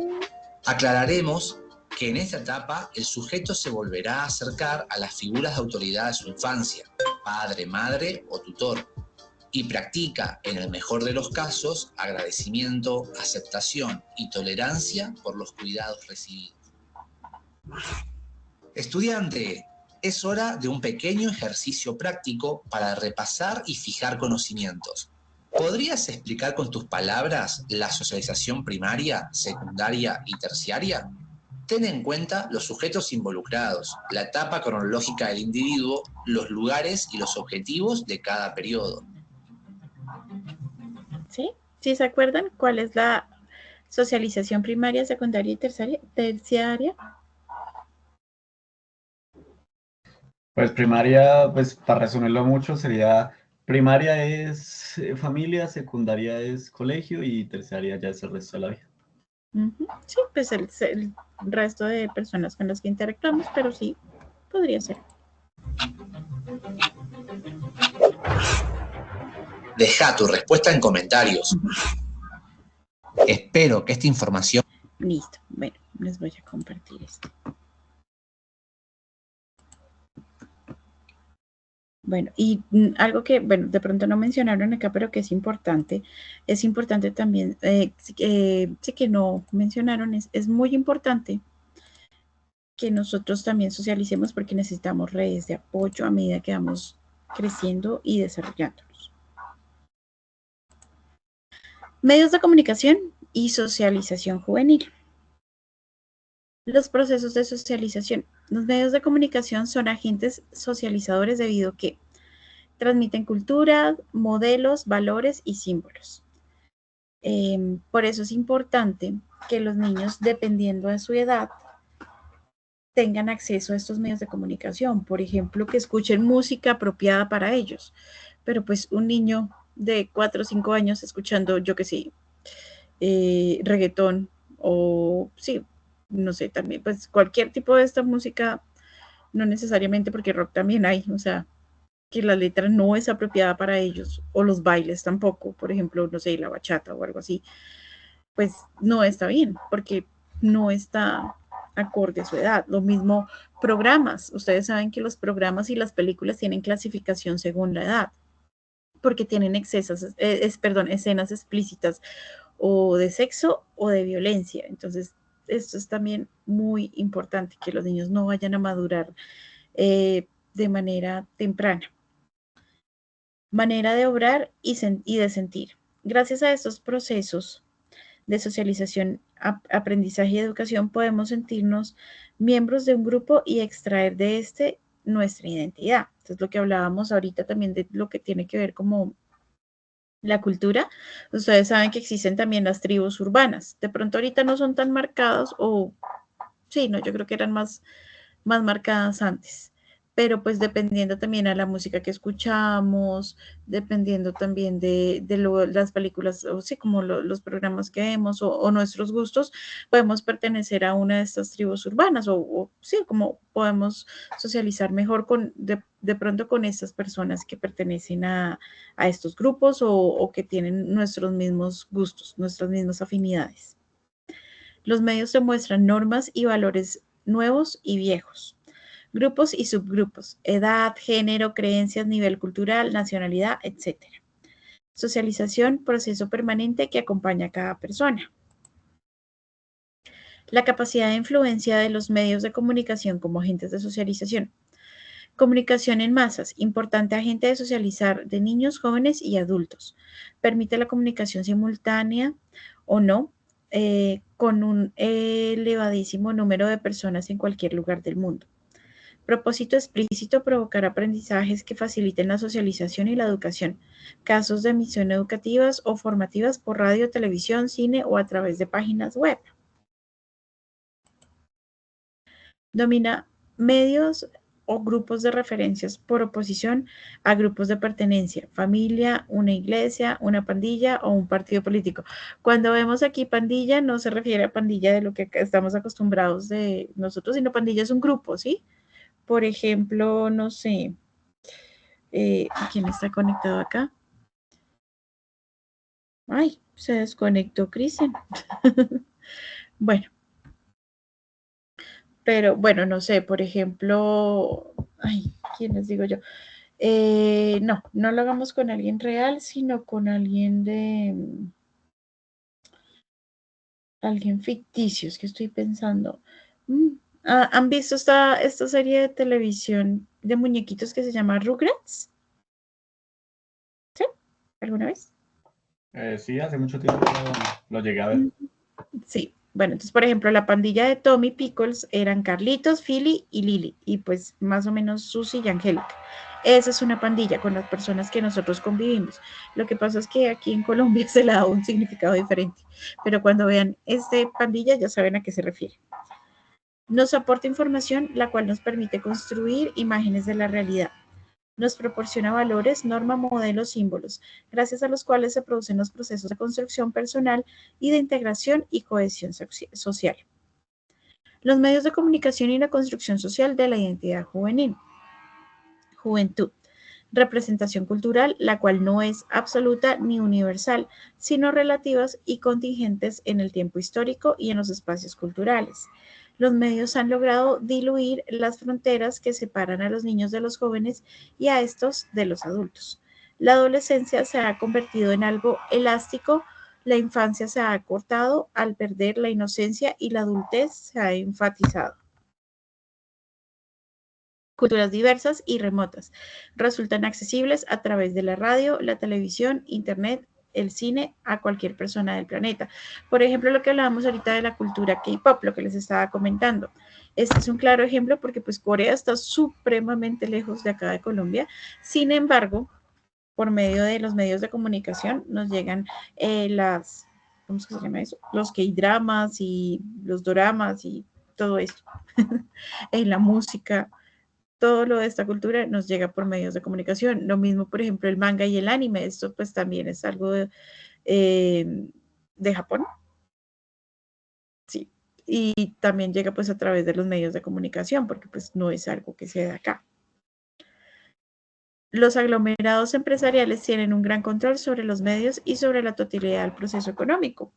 aclararemos que en esta etapa el sujeto se volverá a acercar a las figuras de autoridad de su infancia, padre, madre o tutor, y practica, en el mejor de los casos, agradecimiento, aceptación y tolerancia por los cuidados recibidos. Estudiante, es hora de un pequeño ejercicio práctico para repasar y fijar conocimientos. ¿Podrías explicar con tus palabras la socialización primaria, secundaria y terciaria? Ten en cuenta los sujetos involucrados, la etapa cronológica del individuo, los lugares y los objetivos de cada periodo. ¿Sí? ¿Sí se acuerdan cuál es la socialización primaria, secundaria y terciaria? Pues primaria, pues para resumirlo mucho, sería primaria es familia, secundaria es colegio y terciaria ya es el resto de la vida. Sí, pues el resto de personas con las que interactuamos, pero sí, podría ser. Deja tu respuesta en comentarios. Espero que esta información... Listo, bueno, les voy a compartir esto. Bueno, y algo que, bueno, de pronto no mencionaron acá, pero que es importante también, sí que no mencionaron, es muy importante que nosotros también socialicemos porque necesitamos redes de apoyo a medida que vamos creciendo y desarrollándonos. Medios de comunicación y socialización juvenil. Los procesos de socialización. Los medios de comunicación son agentes socializadores debido a que transmiten cultura, modelos, valores y símbolos. Por eso es importante que los niños, dependiendo de su edad, tengan acceso a estos medios de comunicación. Por ejemplo, que escuchen música apropiada para ellos. Pero pues un niño de 4 o 5 años escuchando, yo qué sé, reggaetón o sí, no sé, también pues cualquier tipo de esta música, no necesariamente porque rock también hay, o sea, que la letra no es apropiada para ellos, o los bailes tampoco, por ejemplo, no sé, la bachata o algo así, pues no está bien, porque no está acorde a su edad. Lo mismo programas, ustedes saben que los programas y las películas tienen clasificación según la edad, porque tienen escenas explícitas o de sexo o de violencia. Entonces, esto es también muy importante, que los niños no vayan a madurar de manera temprana. Manera de obrar y de sentir. Gracias a estos procesos de socialización, aprendizaje y educación, podemos sentirnos miembros de un grupo y extraer de este nuestra identidad. Entonces, lo que hablábamos ahorita también de lo que tiene que ver como la cultura. Ustedes saben que existen también las tribus urbanas. De pronto ahorita no son tan marcadas o sí, no, yo creo que eran más marcadas antes. Pero pues dependiendo también a la música que escuchamos, dependiendo también de las películas, o sí, como los programas que vemos o nuestros gustos, podemos pertenecer a una de estas tribus urbanas o sí, como podemos socializar mejor de pronto con estas personas que pertenecen a estos grupos o que tienen nuestros mismos gustos, nuestras mismas afinidades. Los medios demuestran normas y valores nuevos y viejos, grupos y subgrupos, edad, género, creencias, nivel cultural, nacionalidad, etc. Socialización, proceso permanente que acompaña a cada persona. La capacidad de influencia de los medios de comunicación como agentes de socialización. Comunicación en masas, importante agente de socializar de niños, jóvenes y adultos. Permite la comunicación simultánea o no con un elevadísimo número de personas en cualquier lugar del mundo. Propósito explícito, provocar aprendizajes que faciliten la socialización y la educación. Casos de emisión educativas o formativas por radio, televisión, cine o a través de páginas web. Domina medios o grupos de referencias por oposición a grupos de pertenencia, familia, una iglesia, una pandilla o un partido político. Cuando vemos aquí pandilla, no se refiere a pandilla de lo que estamos acostumbrados de nosotros, sino pandilla es un grupo, ¿sí? Por ejemplo, no sé, ¿quién está conectado acá? Ay, se desconectó Cristian. Bueno, pero bueno, no sé, por ejemplo, ay, ¿quién les digo yo? No, no lo hagamos con alguien real, sino con alguien alguien ficticio, es que estoy pensando. ¿Han visto esta serie de televisión de muñequitos que se llama Rugrats? ¿Sí? ¿Alguna vez? Sí, hace mucho tiempo lo llegué a ver. Sí. Bueno, entonces, por ejemplo, la pandilla de Tommy Pickles eran Carlitos, Philly y Lily, y pues más o menos Susie y Angélica. Esa es una pandilla con las personas que nosotros convivimos. Lo que pasa es que aquí en Colombia se le da un significado diferente, pero cuando vean este pandilla ya saben a qué se refiere. Nos aporta información la cual nos permite construir imágenes de la realidad. Nos proporciona valores, normas, modelos, símbolos, gracias a los cuales se producen los procesos de construcción personal y de integración y cohesión social. Los medios de comunicación y la construcción social de la identidad juvenil. Juventud. Representación cultural, la cual no es absoluta ni universal, sino relativas y contingentes en el tiempo histórico y en los espacios culturales. Los medios han logrado diluir las fronteras que separan a los niños de los jóvenes y a estos de los adultos. La adolescencia se ha convertido en algo elástico, la infancia se ha acortado al perder la inocencia y la adultez se ha enfatizado. Culturas diversas y remotas resultan accesibles a través de la radio, la televisión, internet, el cine a cualquier persona del planeta. Por ejemplo, lo que hablábamos ahorita de la cultura K-pop, lo que les estaba comentando. Este es un claro ejemplo porque pues Corea está supremamente lejos de acá de Colombia. Sin embargo, por medio de los medios de comunicación nos llegan ¿cómo se llama eso? Los K-dramas y los doramas y todo esto. En la música, todo lo de esta cultura nos llega por medios de comunicación. Lo mismo, por ejemplo, el manga y el anime. Esto pues también es algo de Japón. Sí. Y también llega pues a través de los medios de comunicación, porque pues no es algo que se da acá. Los aglomerados empresariales tienen un gran control sobre los medios y sobre la totalidad del proceso económico.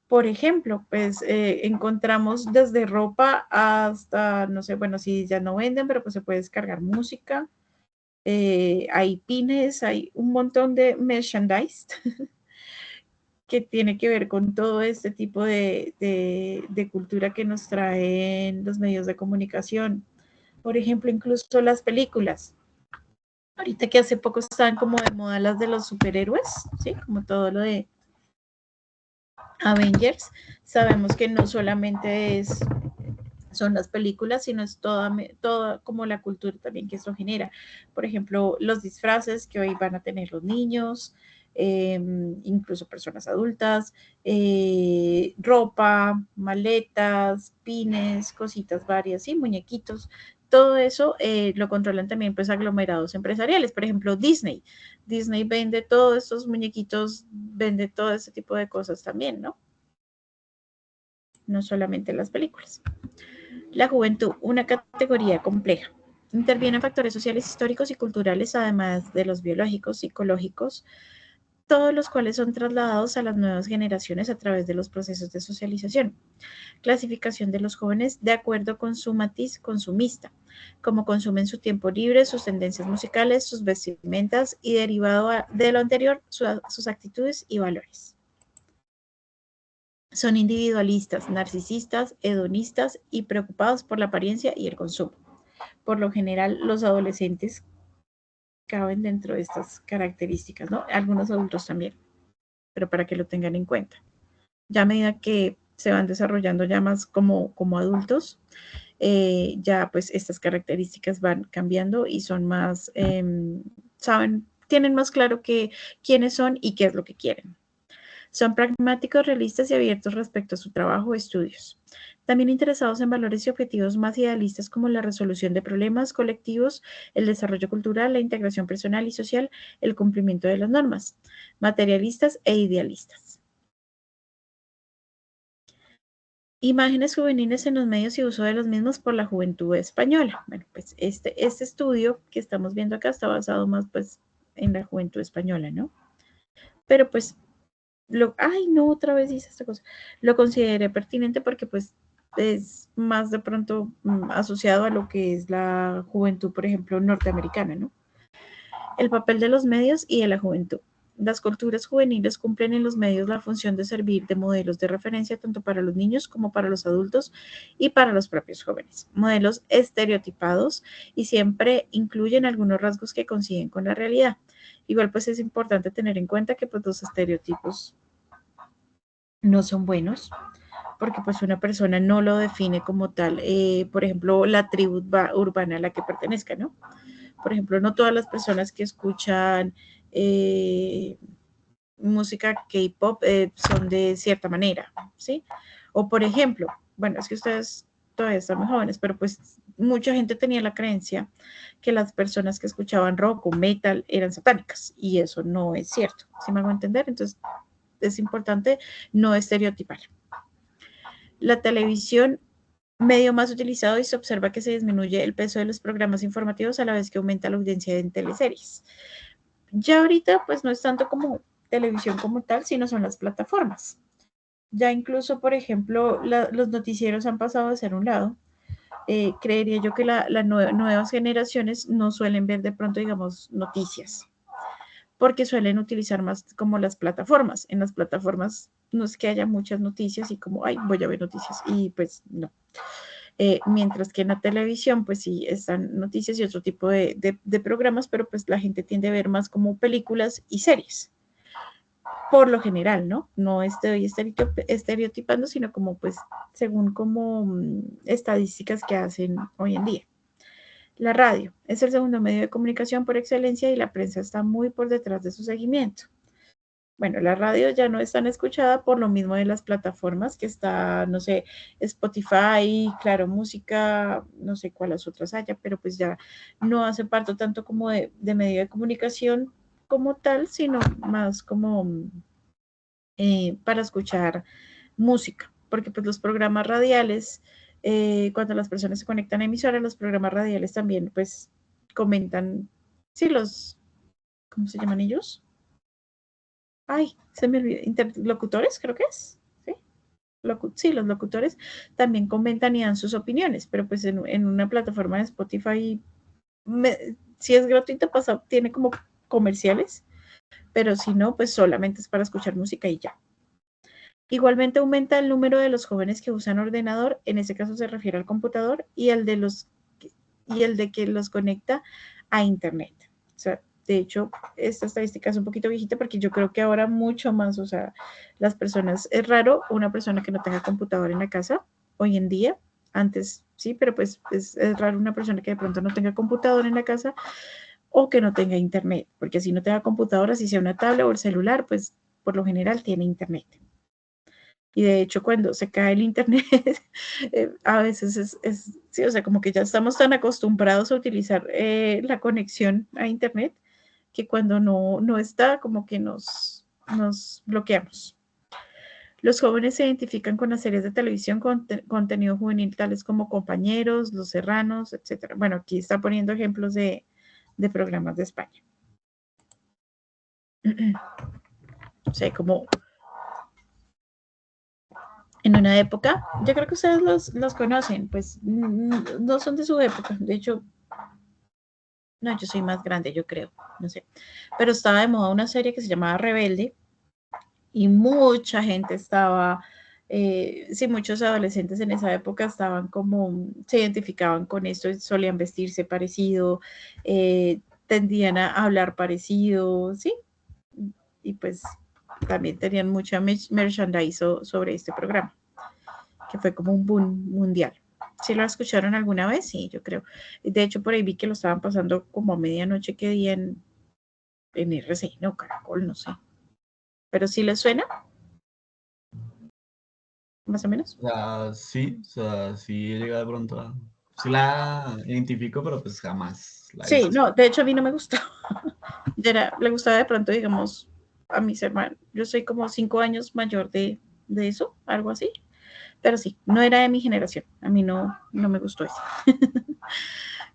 Por ejemplo, pues encontramos desde ropa hasta, no sé, bueno, si ya no venden, pero pues se puede descargar música. Hay pines, hay un montón de merchandise que tiene que ver con todo este tipo de cultura que nos traen los medios de comunicación. Por ejemplo, incluso las películas. Ahorita que hace poco estaban como de moda las de los superhéroes, ¿sí? Como todo lo de Avengers. Sabemos que no solamente son las películas, sino es toda como la cultura también que eso genera. Por ejemplo, los disfraces que hoy van a tener los niños, incluso personas adultas, ropa, maletas, pines, cositas varias, ¿sí? Muñequitos. Todo eso lo controlan también pues aglomerados empresariales. Por ejemplo, Disney. Disney vende todos estos muñequitos, vende todo ese tipo de cosas también, ¿no? No solamente las películas. La juventud, una categoría compleja. Intervienen factores sociales, históricos y culturales, además de los biológicos, psicológicos, todos los cuales son trasladados a las nuevas generaciones a través de los procesos de socialización. Clasificación de los jóvenes de acuerdo con su matiz consumista, cómo consumen su tiempo libre, sus tendencias musicales, sus vestimentas y derivado de lo anterior, sus actitudes y valores. Son individualistas, narcisistas, hedonistas y preocupados por la apariencia y el consumo. por lo general los adolescentes caben dentro de estas características, ¿no? Algunos adultos también, pero para que lo tengan en cuenta. Ya a medida que se van desarrollando ya más como adultos, ya pues estas características van cambiando y son más, saben, tienen más claro quiénes son y qué es lo que quieren. Son pragmáticos, realistas y abiertos respecto a su trabajo o estudios. También interesados en valores y objetivos más idealistas como la resolución de problemas colectivos, el desarrollo cultural, la integración personal y social, el cumplimiento de las normas. Materialistas e idealistas. Imágenes juveniles en los medios y uso de los mismos por la juventud española. Bueno, pues este estudio que estamos viendo acá está basado más pues en la juventud española, ¿no? Pero pues ay, no, otra vez hice esta cosa. Lo consideré pertinente porque pues es más de pronto asociado a lo que es la juventud, por ejemplo, norteamericana, ¿no? El papel de los medios y de la juventud. Las culturas juveniles cumplen en los medios la función de servir de modelos de referencia tanto para los niños como para los adultos y para los propios jóvenes. Modelos estereotipados y siempre incluyen algunos rasgos que coinciden con la realidad. Igual pues es importante tener en cuenta que pues los estereotipos no son buenos porque pues una persona no lo define como tal, por ejemplo, la tribu urbana a la que pertenezca, ¿no? Por ejemplo, no todas las personas que escuchan música K-pop son de cierta manera, ¿sí? O por ejemplo, bueno, es que ustedes todavía están muy jóvenes, pero pues mucha gente tenía la creencia que las personas que escuchaban rock o metal eran satánicas y eso no es cierto, ¿sí me hago entender? Entonces es importante no estereotipar. La televisión, medio más utilizado, y se observa que se disminuye el peso de los programas informativos a la vez que aumenta la audiencia en teleseries. Ya ahorita pues no es tanto como televisión como tal, sino son las plataformas. Ya incluso, por ejemplo, los noticieros han pasado a ser un lado. Creería yo que las nuevas generaciones no suelen ver de pronto, digamos, noticias, porque suelen utilizar más como las plataformas. En las plataformas no es que haya muchas noticias y como, ay, voy a ver noticias, y pues no. Mientras que en la televisión, pues sí, están noticias y otro tipo de programas, pero pues la gente tiende a ver más como películas y series. Por lo general, ¿no? No estoy estereotipando, sino como pues según como estadísticas que hacen hoy en día. La radio es el segundo medio de comunicación por excelencia y la prensa está muy por detrás de su seguimiento. Bueno, la radio ya no es tan escuchada por lo mismo de las plataformas que está, no sé, Spotify, Claro Música, no sé cuáles otras haya, pero pues ya no hace parte tanto como de medio de comunicación como tal, sino más como para escuchar música, porque pues los programas radiales, cuando las personas se conectan a emisoras, los programas radiales también pues comentan, sí, ¿cómo se llaman ellos? Ay, se me olvidó, interlocutores creo que es, ¿sí? Sí, los locutores también comentan y dan sus opiniones, pero pues en una plataforma de Spotify, si es gratuita, tiene como comerciales, pero si no, pues solamente es para escuchar música y ya. Igualmente aumenta el número de los jóvenes que usan ordenador, en ese caso se refiere al computador, y el de que los conecta a Internet. O sea, de hecho, esta estadística es un poquito viejita porque yo creo que ahora mucho más, o sea, las personas, es raro una persona que no tenga computador en la casa hoy en día, antes sí, pero pues es raro una persona que de pronto no tenga computador en la casa o que no tenga internet, porque si no tenga computadora, si sea una tablet o el celular, pues por lo general tiene internet. Y de hecho, cuando se cae el internet, a veces sí, o sea, como que ya estamos tan acostumbrados a utilizar la conexión a internet que cuando no está, como que nos bloqueamos. Los jóvenes se identifican con las series de televisión con contenido juvenil tales como Compañeros, Los Serranos, etc. Bueno, aquí está poniendo ejemplos de programas de España. O sea, como en una época, yo creo que ustedes los conocen, pues no son de su época, de hecho, no, yo soy más grande, yo creo, no sé, pero estaba de moda una serie que se llamaba Rebelde y mucha gente estaba Sí, muchos adolescentes en esa época estaban como, se identificaban con esto, solían vestirse parecido, tendían a hablar parecido, ¿sí? Y pues también tenían mucha merchandise sobre este programa, que fue como un boom mundial. ¿Sí lo escucharon alguna vez? Sí, yo creo. De hecho, por ahí vi que lo estaban pasando como a medianoche que día en RCI, no, Caracol, no sé. Pero sí les suena, más o menos. O sea, sí he llegado de pronto a... Sí la identifico, pero pues jamás la he Sí, visto. no, de hecho a mí no me gustaba. Le gustaba de pronto, digamos, a mis hermanos. Yo soy como 5 años mayor de eso, algo así. Pero sí, no era de mi generación. A mí no me gustó eso.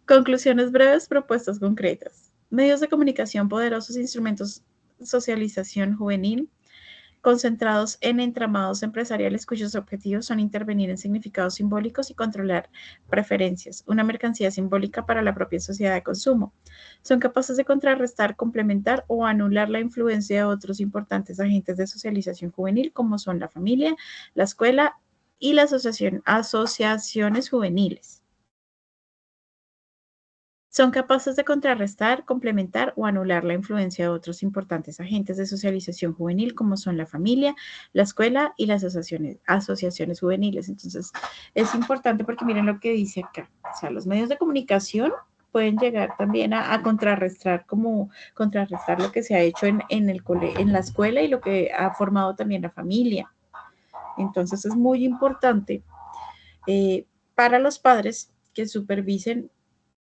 Conclusiones breves, propuestas concretas. Medios de comunicación poderosos, instrumentos de socialización juvenil, concentrados en entramados empresariales cuyos objetivos son intervenir en significados simbólicos y controlar preferencias, una mercancía simbólica para la propia sociedad de consumo. Son capaces de contrarrestar, complementar o anular la influencia de otros importantes agentes de socialización juvenil, como son la familia, la escuela y las asociaciones juveniles. Son capaces de contrarrestar, complementar o anular la influencia de otros importantes agentes de socialización juvenil, como son la familia, la escuela y las asociaciones juveniles. Entonces, es importante porque miren lo que dice acá. O sea, los medios de comunicación pueden llegar también a contrarrestar, como contrarrestar lo que se ha hecho en la escuela y lo que ha formado también la familia. Entonces, es muy importante para los padres que supervisen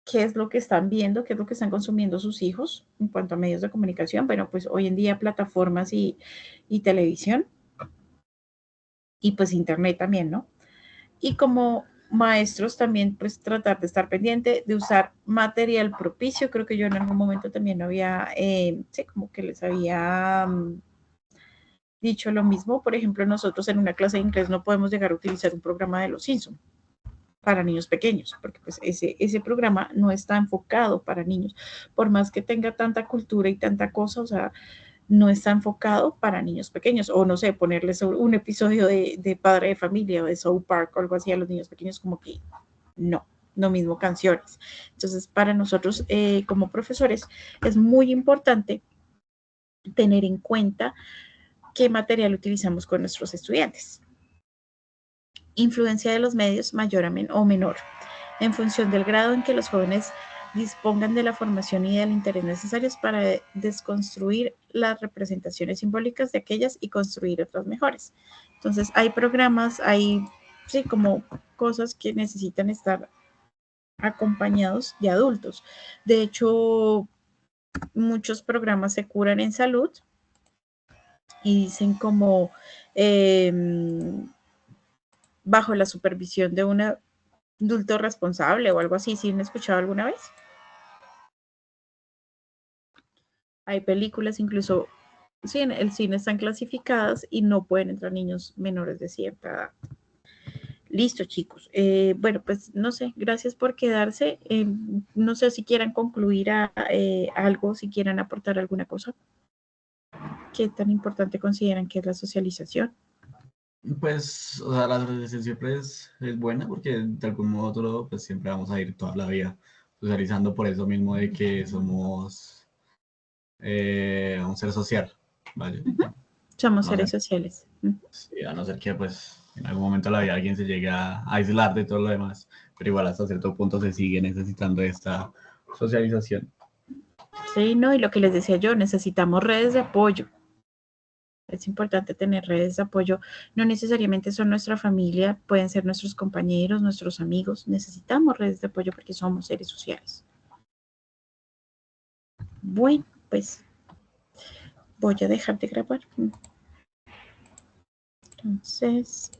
qué es lo que están viendo, qué es lo que están consumiendo sus hijos en cuanto a medios de comunicación. Bueno, pues hoy en día plataformas y televisión y pues internet también, ¿no? Y como maestros también pues tratar de estar pendiente de usar material propicio. Creo que yo en algún momento también había, sí, como que les había dicho lo mismo. Por ejemplo, nosotros en una clase de inglés no podemos llegar a utilizar un programa de los Simpsons para niños pequeños, porque pues ese programa no está enfocado para niños, por más que tenga tanta cultura y tanta cosa, o sea, no está enfocado para niños pequeños, o no sé, ponerles un episodio de Padre de Familia o de South Park o algo así a los niños pequeños, como que no mismo canciones. Entonces, para nosotros como profesores es muy importante tener en cuenta qué material utilizamos con nuestros estudiantes. Influencia de los medios mayor o menor, en función del grado en que los jóvenes dispongan de la formación y del interés necesarios para desconstruir las representaciones simbólicas de aquellas y construir otras mejores. Entonces, hay programas, hay, sí, como cosas que necesitan estar acompañados de adultos. De hecho, muchos programas se curan en salud y dicen como bajo la supervisión de un adulto responsable o algo así. ¿Sí han escuchado alguna vez? Hay películas, incluso sí, en el cine están clasificadas y no pueden entrar niños menores de cierta edad. Listo, chicos. Bueno, pues no sé, gracias por quedarse. No sé si quieran concluir algo, si quieran aportar alguna cosa. ¿Qué tan importante consideran que es la socialización? Pues, o sea, la socialización siempre es buena porque de algún modo u otro, pues siempre vamos a ir toda la vida socializando por eso mismo de que somos un ser social, ¿vale? Somos No seres ser, sociales. sí, a no ser que pues en algún momento de la vida alguien se llegue a aislar de todo lo demás, pero igual hasta cierto punto se sigue necesitando esta socialización. Sí, no, y lo que les decía yo, necesitamos redes de apoyo. Es importante tener redes de apoyo. No necesariamente son nuestra familia, pueden ser nuestros compañeros, nuestros amigos. Necesitamos redes de apoyo porque somos seres sociales. Bueno, pues voy a dejar de grabar. Entonces,